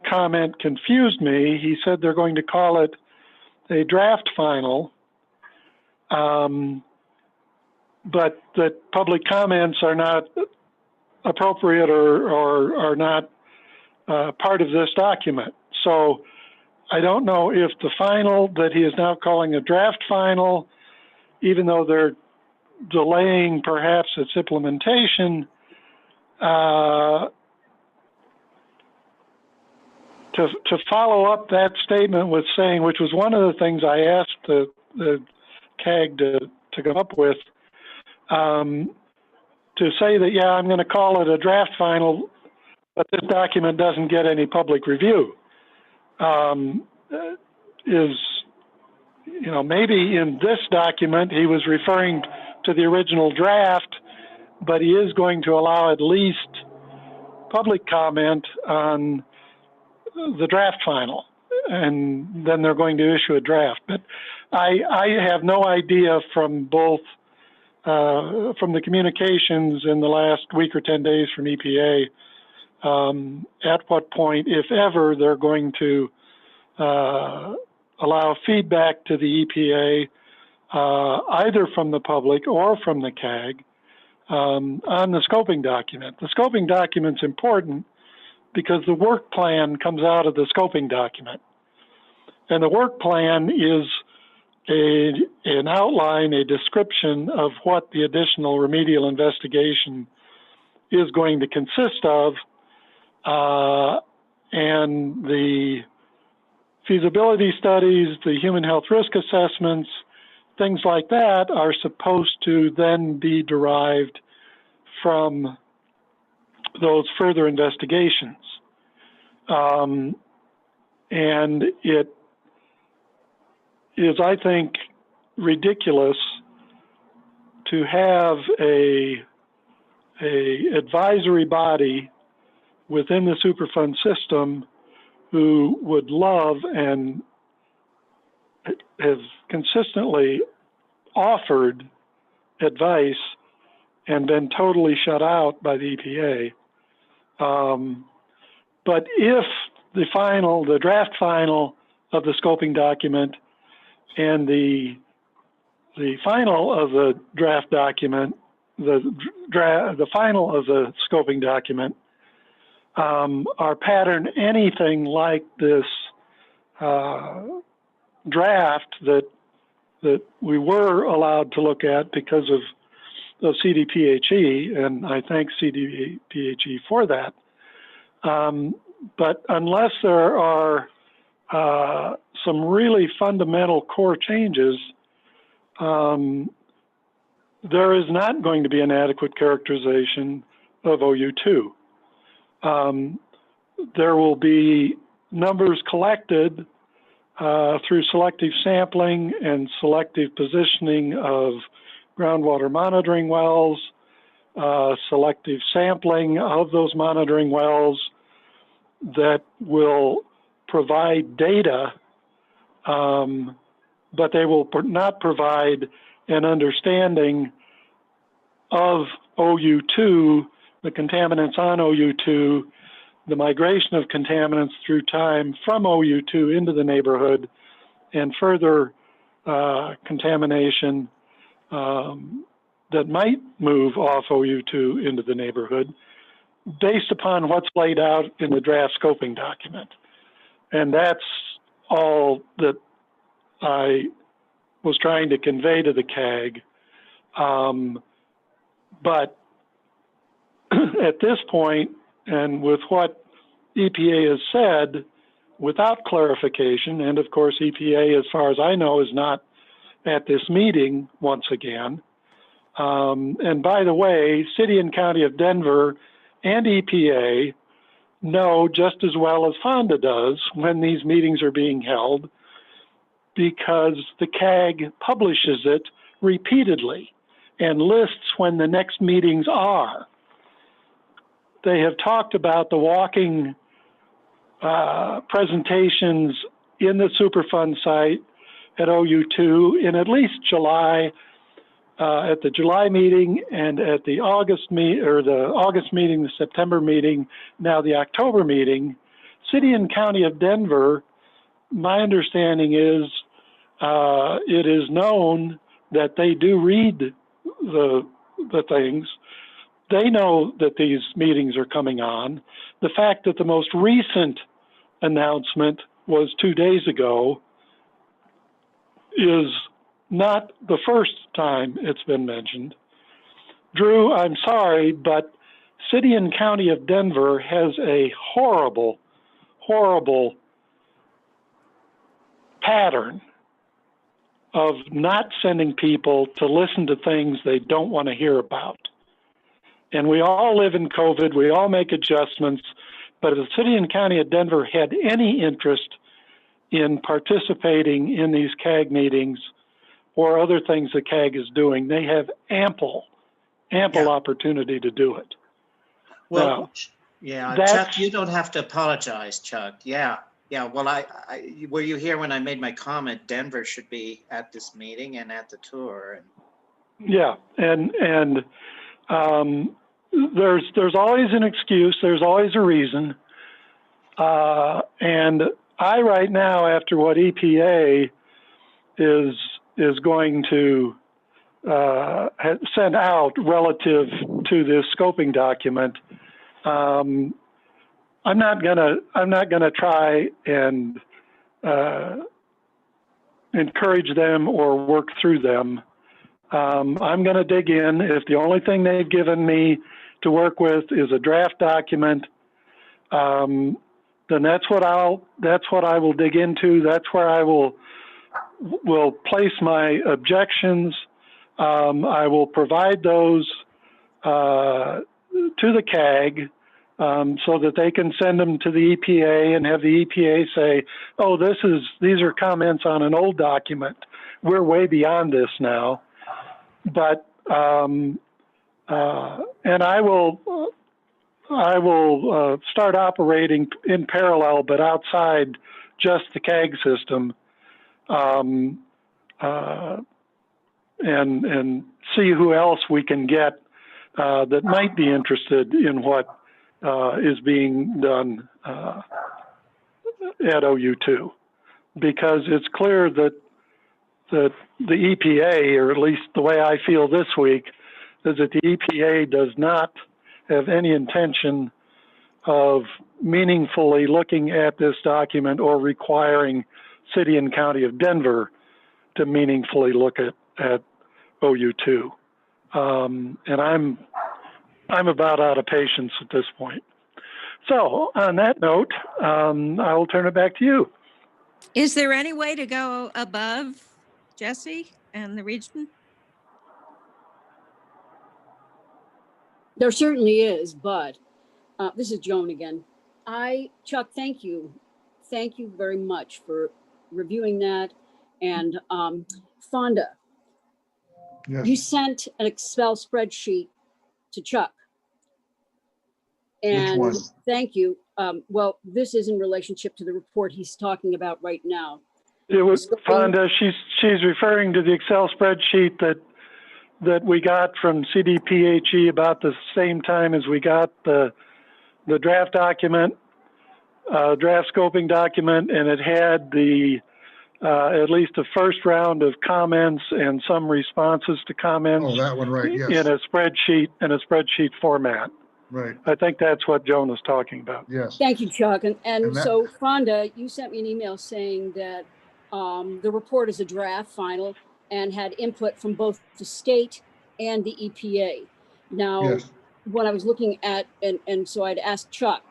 comment confused me. He said they're going to call it a draft final, but that public comments are not appropriate or are not part of this document. So I don't know if the final that he is now calling a draft final, even though they're delaying perhaps its implementation, to follow up that statement with saying, which was one of the things I asked the CAG to come up with, to say that, yeah, I'm going to call it a draft final, but this document doesn't get any public review, is, maybe in this document he was referring to the original draft, but he is going to allow at least public comment on the draft final, and then they're going to issue a draft. But I have no idea from both, from the communications in the last week or 10 days from EPA, at what point, if ever, they're going to allow feedback to the EPA, either from the public or from the CAG, on the scoping document. The scoping document's important because the work plan comes out of the scoping document. And the work plan is an outline, a description of what the additional remedial investigation is going to consist of, and the feasibility studies, the human health risk assessments, things like that are supposed to then be derived from those further investigations. And it is, I think, ridiculous to have a advisory body within the Superfund system who would love and has consistently offered advice and been totally shut out by the EPA. But if the draft final of the scoping document and the final of the draft document, the final of the scoping document are patterned anything like this draft that we were allowed to look at because of the CDPHE, and I thank CDPHE for that. But unless there are some really fundamental core changes, there is not going to be an adequate characterization of OU2. There will be numbers collected through selective sampling and selective positioning of groundwater monitoring wells, selective sampling of those monitoring wells that will provide data, but they will not provide an understanding of OU2, the contaminants on OU2, the migration of contaminants through time from OU2 into the neighborhood, and further contamination that might move off OU2 into the neighborhood based upon what's laid out in the draft scoping document. And that's all that I was trying to convey to the CAG. But at this point, and with what EPA has said, without clarification, and of course EPA, as far as I know, is not at this meeting once again. And by the way, City and County of Denver and EPA know just as well as Fonda does when these meetings are being held, because the CAG publishes it repeatedly and lists when the next meetings are. They have talked about the walking presentations in the Superfund site at OU2 in at least July, at the July meeting and at the August meeting, the September meeting, now the October meeting. City and County of Denver, my understanding is it is known that they do read the things. They know that these meetings are coming on. The fact that the most recent announcement was 2 days ago is not the first time it's been mentioned. Drew, I'm sorry, but City and County of Denver has a horrible, horrible pattern of not sending people to listen to things they don't want to hear about. And we all live in COVID, we all make adjustments, but if the City and County of Denver had any interest in participating in these CAG meetings, or other things the CAG is doing. They have ample Yeah. opportunity to do it. Well, Now, yeah, that's- Chuck, you don't have to apologize, Chuck. Yeah, yeah. Well, were you here when I made my comment? Denver should be at this meeting and at the tour. Yeah, and there's always an excuse. There's always a reason. And I right now, after what EPA is going to send out relative to this scoping document, I'm not gonna try and encourage them or work through them. I'm going to dig in. If the only thing they've given me to work with is a draft document, then that's what I will dig into. That's where I will place my objections. I will provide those to the CAG so that they can send them to the EPA and have the EPA say, "Oh, these are comments on an old document. We're way beyond this now." But and I will start operating in parallel, but outside just the CAG system, and see who else we can get that might be interested in what is being done at OU2, because it's clear that the EPA, or at least the way I feel this week, is that the EPA does not have any intention of meaningfully looking at this document or requiring City and County of Denver to meaningfully look at OU2. And I'm about out of patience at this point. So on that note, I will turn it back to you. Is there any way to go above Jesse and the region? There certainly is, but this is Joan again. Chuck, thank you. Thank you very much for reviewing that. And Fonda, Yes. you sent an Excel spreadsheet to Chuck. And one? thank you. Well, this is in relationship to the report he's talking about right now. It was Fonda. She's referring to the Excel spreadsheet that we got from CDPHE about the same time as we got the draft document, draft scoping document, and it had the at least the first round of comments and some responses to comments Oh, that one, right, yes, Mm-hmm. in a spreadsheet format. right, I think that's what Joan was talking about. yes. Thank you, Chuck. And And that- so Fonda, you sent me an email saying that the report is a draft final and had input from both the state and the EPA. Now, Yes. when I was looking at, and so I'd asked Chuck,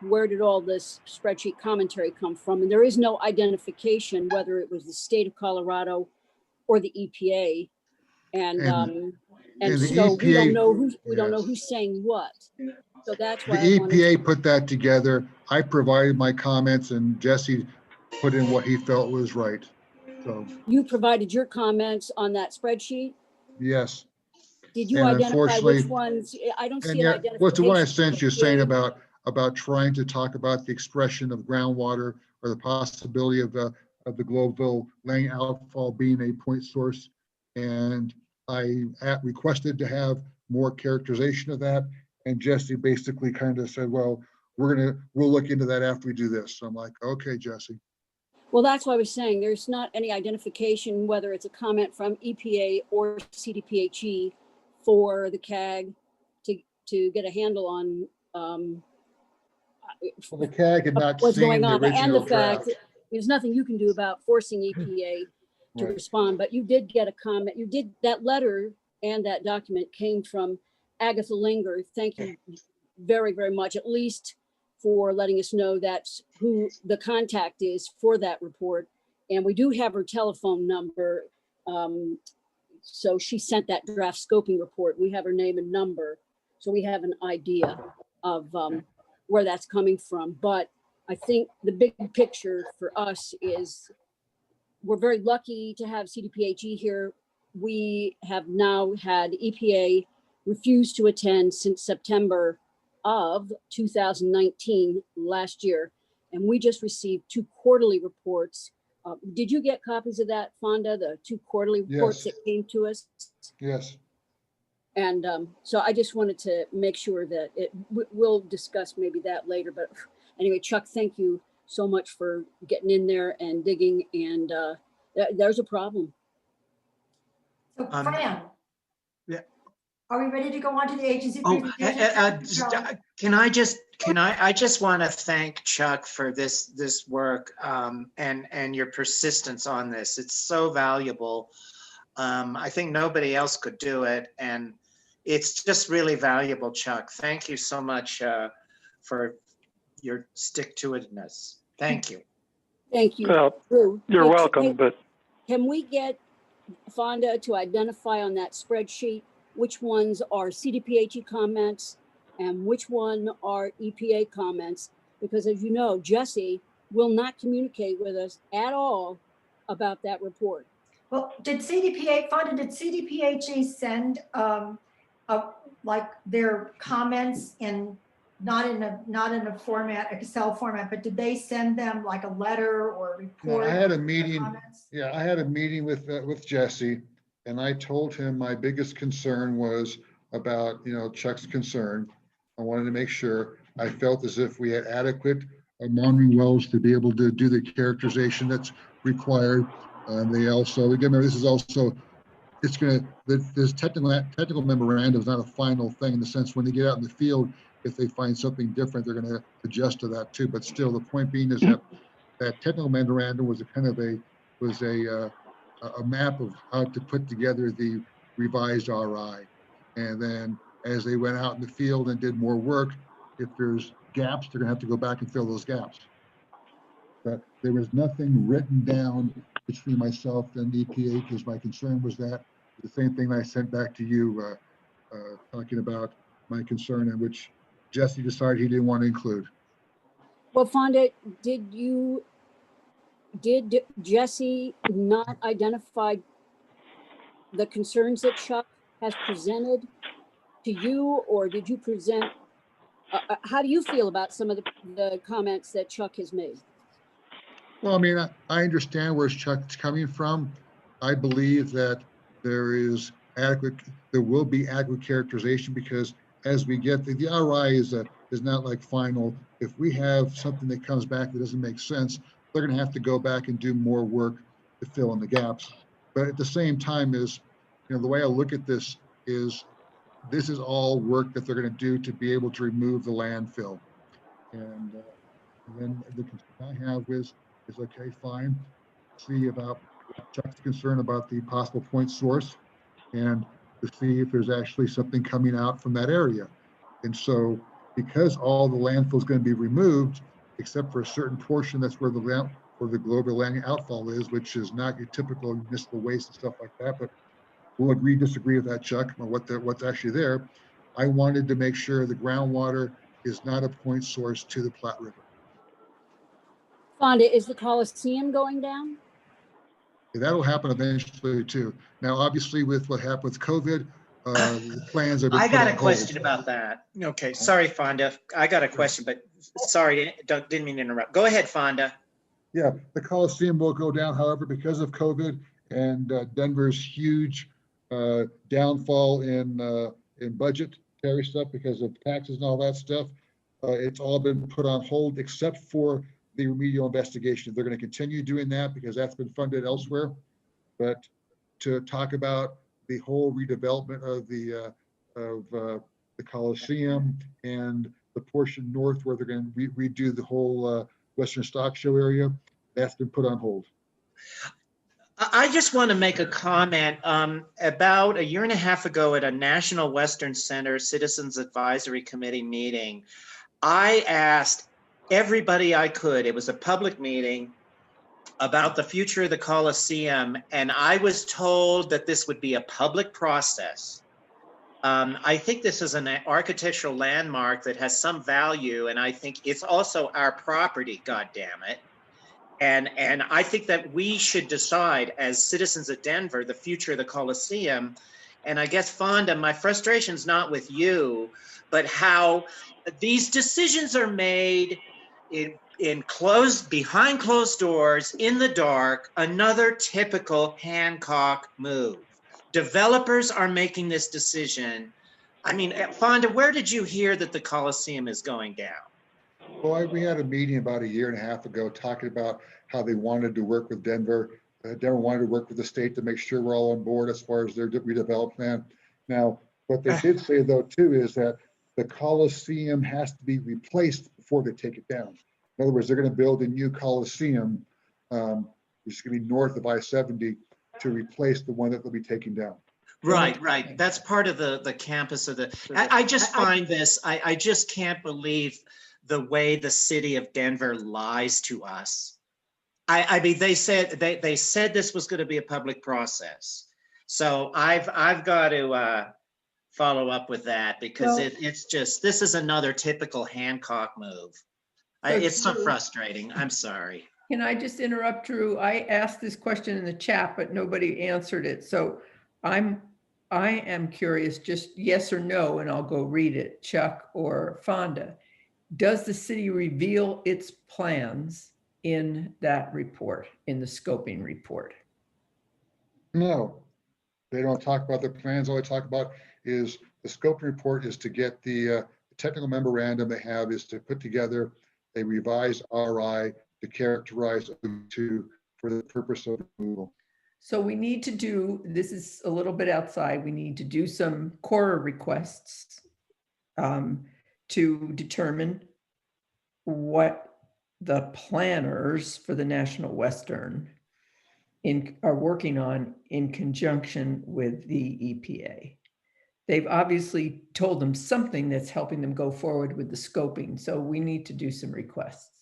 where did all this spreadsheet commentary come from? And there is no identification whether it was the state of Colorado or the EPA. And and the so we don't EPA know yes. who's saying what. So that's The why I wanted EPA put that together. I provided my comments and Jesse put in what he felt was right. So, you provided your comments on that spreadsheet. yes. Did you And identify which unfortunately- ones? I don't And see an yet, identification. what's the one I sent you saying Yeah. about trying to talk about the expression of groundwater or the possibility of the Globeville Lang outfall being a point source? And I requested to have more characterization of that. And Jesse basically kind of said, well, we'll look into that after we do this. So I'm like, okay, Jesse. Well, that's why I was saying there's not any identification, whether it's a comment from EPA or CDPHE for the CAG to get a handle on Well, the CAG had not what's seen going the on. And original the fact draft. that there's nothing you can do about forcing EPA to Right. respond, but you did get a comment. You did, that letter and that document came from Agatha Linger. Thank you very, very much, at least for letting us know that's who the contact is for that report. And we do have her telephone number. So she sent that draft scoping report. We have her name and number. So we have an idea of where that's coming from. But I think the big picture for us is we're very lucky to have CDPHE here. We have now had EPA refuse to attend since September of 2019, last year. And we just received 2 quarterly reports. Did you get copies of that, Fonda, the 2 quarterly reports Yes. that came to us? Yes. And so I just wanted to make sure that we'll discuss maybe that later. But anyway, Chuck, thank you so much for getting in there and digging. And there's a problem. So Um, Fran. yeah. Are we ready to go on to the agency Oh, presentation? I just want to thank Chuck for this work and your persistence on this. It's so valuable. I think nobody else could do it, and it's just really valuable, Chuck. Thank you so much for your stick-to-itiveness. Thank you. Thank you. Well, Drew. you're welcome, but Can we get Fonda to identify on that spreadsheet which ones are CDPHE comments and which one are EPA comments? Because as you know, Jesse will not communicate with us at all about that report. Well, did CDPHE send like their comments in not in a format, Excel format, but did they send them like a letter or a No, report? I had a of their meeting. comments? Yeah, I had a meeting with Jesse, and I told him my biggest concern was about, Chuck's concern. I wanted to make sure I felt as if we had adequate monitoring wells to be able to do the characterization that's required. They also, again, this is also, it's this technical memorandum is not a final thing in the sense when they get out in the field, if they find something different, they're going to adjust to that too. But still, the point being is that technical memorandum was a kind of a map of how to put together the revised RI. And then as they went out in the field and did more work, if there's gaps, they're gonna have to go back and fill those gaps. But there was nothing written down between myself and the EPA because my concern was that the same thing I sent back to you, talking about my concern in which Jesse decided he didn't want to include. Well, Fonda, did Jesse not identify the concerns that Chuck has presented to you, or did you present, how do you feel about some of the comments that Chuck has made? Well, I mean, I understand where Chuck's coming from. I believe that there will be adequate characterization because as we get the RI is not like final. If we have something that comes back that doesn't make sense, they're going to have to go back and do more work to fill in the gaps. But at the same time the way I look at this is all work that they're going to do to be able to remove the landfill. And then the concern I have is okay, fine. See about Chuck's concern about the possible point source and to see if there's actually something coming out from that area. And so because all the landfill is going to be removed, except for a certain portion, that's where the global land outfall is, which is not your typical municipal waste and stuff like that. But we'll disagree with that, Chuck, on what's actually there. I wanted to make sure the groundwater is not a point source to the Platte River. Fonda, is the Coliseum going down? That'll happen eventually too. Now, obviously, with what happened with COVID, the plans have been I put got on a question hold. about that. Okay, sorry, Fonda. I got a question, but sorry, didn't mean to interrupt. Go ahead, Fonda. Yeah, the Coliseum will go down, however, because of COVID and Denver's huge downfall in budgetary stuff because of taxes and all that stuff. It's all been put on hold except for the remedial investigation. They're going to continue doing that because that's been funded elsewhere. But to talk about the whole redevelopment of the Coliseum and the portion north where they're going to redo the whole Western Stock Show area, that's been put on hold. I just want to make a comment. About a year and a half ago at a National Western Center Citizens Advisory Committee meeting, I asked everybody I could, it was a public meeting, about the future of the Coliseum, and I was told that this would be a public process. I think this is an architectural landmark that has some value, and I think it's also our property, God damn it. And I think that we should decide as citizens of Denver, the future of the Coliseum. And I guess, Fonda, my frustration's not with you, but how these decisions are made behind closed doors, in the dark, another typical Hancock move. Developers are making this decision. I mean, Fonda, where did you hear that the Coliseum is going down? Well, we had a meeting about a year and a half ago talking about how they wanted to work with Denver. Denver wanted to work with the state to make sure we're all on board as far as their redevelopment plan. Now, what they did say though too is that the Coliseum has to be replaced before they take it down. In other words, they're going to build a new Coliseum, which is going to be north of I-70, to replace the one that they'll be taking down. Right, right. That's part of the campus of the, I just find this, I just can't believe the way the city of Denver lies to us. I mean, they said this was going to be a public process. So I've got to follow up with that because it's just, this is another typical Hancock move. It's so frustrating. I'm sorry. Can I just interrupt, Drew? I asked this question in the chat, but nobody answered it. So I am curious, just yes or no, and I'll go read it, Chuck or Fonda. Does the city reveal its plans in that report, in the scoping report? No, they don't talk about their plans. All they talk about is the scoping report is to get the technical memorandum they have is to put together a revised RI to characterize for the purpose of removal. So we need to do, this is a little bit outside, we need to do some core requests to determine what the planners for the National Western are working on in conjunction with the EPA. They've obviously told them something that's helping them go forward with the scoping. So we need to do some requests.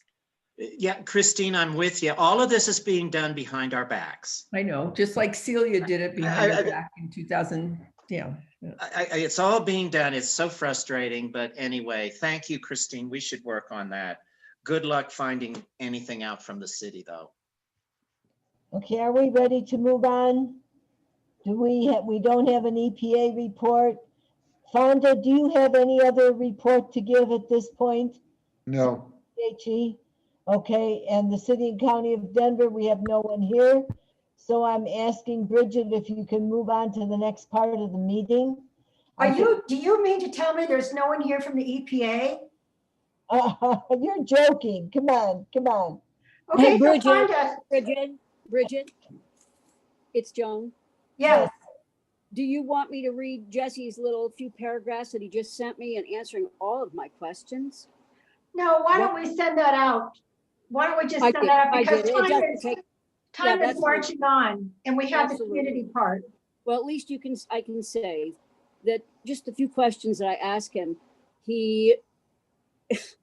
Yeah, Christine, I'm with you. All of this is being done behind our backs. I know, just like Celia did it behind her back in 2000. Yeah. It's all being done. It's so frustrating. But anyway, thank you, Christine. We should work on that. Good luck finding anything out from the city, though. Okay, are we ready to move on? We don't have an EPA report. Fonda, do you have any other report to give at this point? No. HE? Okay, and the city and county of Denver, we have no one here. So I'm asking Bridget if you can move on to the next part of the meeting. Do you mean to tell me there's no one here from the EPA? You're joking. Come on, come on. Okay, so Bridget, it's Joan. Yes. Do you want me to read Jesse's little few paragraphs that he just sent me and answering all of my questions? No, why don't we send that out? Why don't we just send that out? Because time is marching on and we have the community part. Well, at least I can say that just a few questions that I asked him, it's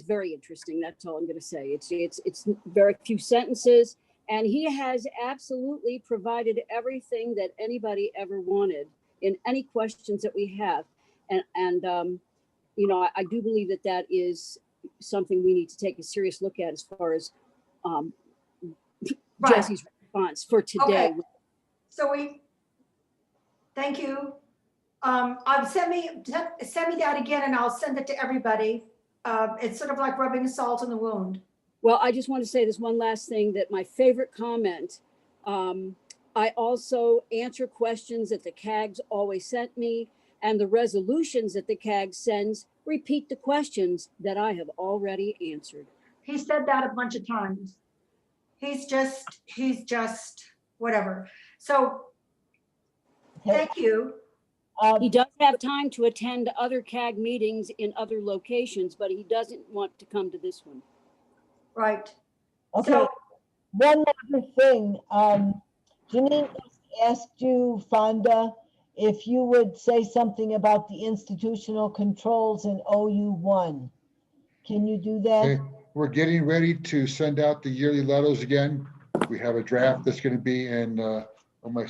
very interesting. That's all I'm going to say. It's very few sentences, and he has absolutely provided everything that anybody ever wanted in any questions that we have. And you know, I do believe that is something we need to take a serious look at as far as Jesse's response for today. Okay. So thank you. Send me that again and I'll send it to everybody. It's sort of like rubbing salt in the wound. Well, I just want to say this one last thing, that my favorite comment, I also answer questions that the CAGs always sent me, and the resolutions that the CAG sends repeat the questions that I have already answered. He said that a bunch of times. He's just whatever. So thank you. He does have time to attend other CAG meetings in other locations, but he doesn't want to come to this one. Right. Okay, So, one other thing. Janine asked you, Fonda, if you would say something about the institutional controls in OU1. Can you do that? Okay. We're getting ready to send out the yearly letters again. We have a draft that's going to be in, my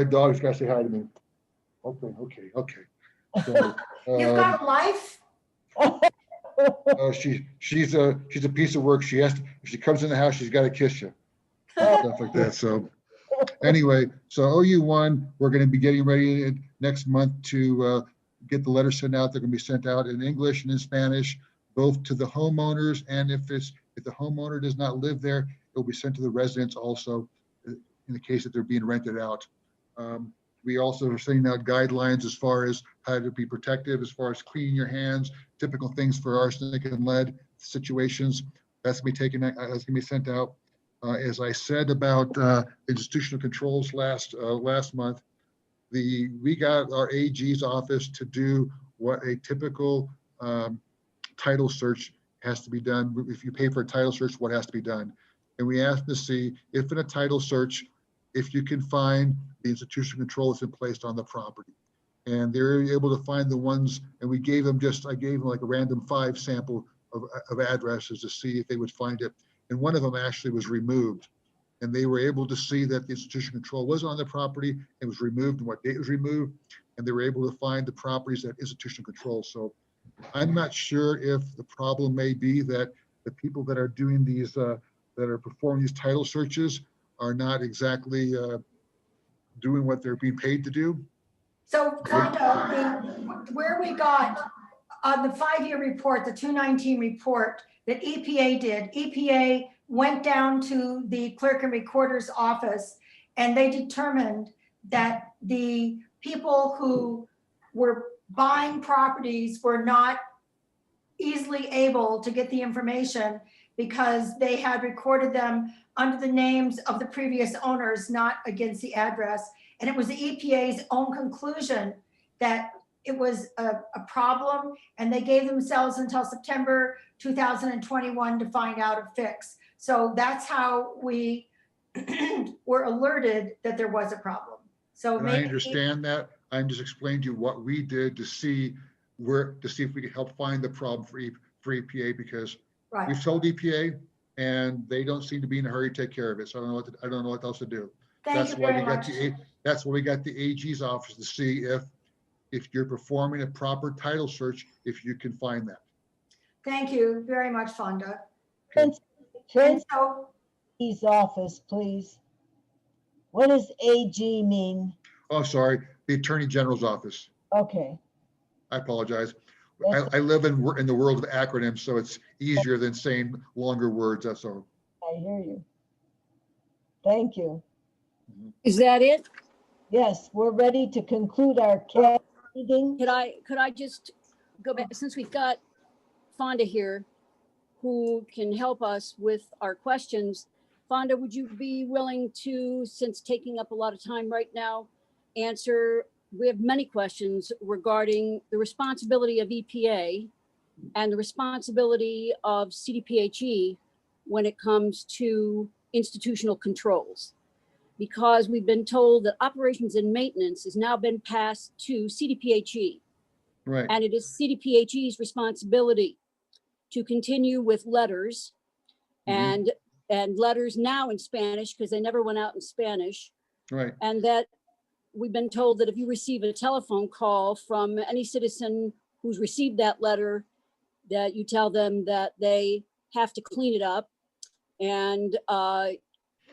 dog's got to say hi to me. Okay. So, you've got life? Oh, she's a piece of work. If she comes in the house, she's got to kiss you. Stuff like that. So anyway, so OU1, we're going to be getting ready next month to get the letters sent out. They're going to be sent out in English and in Spanish, both to the homeowners, and if the homeowner does not live there, it will be sent to the residents also in the case that they're being rented out. We also are sending out guidelines as far as how to be protective, as far as cleaning your hands, typical things for arsenic and lead situations. That's going to be sent out. As I said about institutional controls last month, we got our AG's office to do what a typical title search has to be done. If you pay for a title search, what has to be done? And we asked to see if in a title search, if you can find the institutional control that's been placed on the property. And they're able to find the ones, and I gave them like a random 5 sample of addresses to see if they would find it. And one of them actually was removed. And they were able to see that the institutional control was on the property, it was removed and what date it was removed. And they were able to find the properties that institutional control. So I'm not sure if the problem may be that the people that are doing these, that are performing these title searches are not exactly doing what they're being paid to do. So where we got on the 5-year report, the 2019 report that EPA did, EPA went down to the clerk and recorder's office, and they determined that the people who were buying properties were not easily able to get the information because they had recorded them under the names of the previous owners, not against the address. And it was the EPA's own conclusion that it was a problem, and they gave themselves until September 2021 to find out a fix. So that's how we were alerted that there was a problem. So and I understand that. I'm just explaining to you what we did to see if we could help find the problem for EPA, because right. We've told EPA and they don't seem to be in a hurry to take care of it. So I don't know what else to do. Thank you very much. That's why we got the AG's office to see if you're performing a proper title search, if you can find that. Thank you very much, Fonda. Can And so, AG's office, please. What does AG mean? Oh, sorry, the Attorney General's office. Okay. I apologize. I live in the world of acronyms, so it's easier than saying longer words, that's all. I hear you. Thank you. Is that it? Yes, we're ready to conclude our CAG meeting. Could I just go back, since we've got Fonda here, who can help us with our questions. Fonda, would you be willing to, since taking up a lot of time right now, answer? We have many questions regarding the responsibility of EPA and the responsibility of CDPHE when it comes to institutional controls. Because we've been told that operations and maintenance has now been passed to CDPHE. Right. And it is CDPHE's responsibility to continue with letters and letters now in Spanish, because they never went out in Spanish. Right. And that we've been told that if you receive a telephone call from any citizen who's received that letter, that you tell them that they have to clean it up and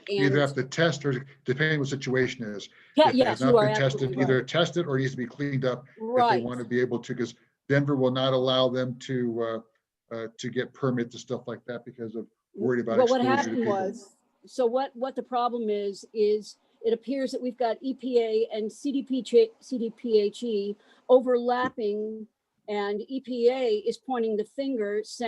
either have to test or depending what the situation is. Yeah, if it yes, has not you are been tested, absolutely either right. tested or needs to be cleaned up if Right. they want to be able to, because Denver will not allow them to get permits and stuff like that because of worried about Well, what exposure to happened people. was, so what the problem is it appears that we've got EPA and CDPHE overlapping, and EPA is pointing the finger saying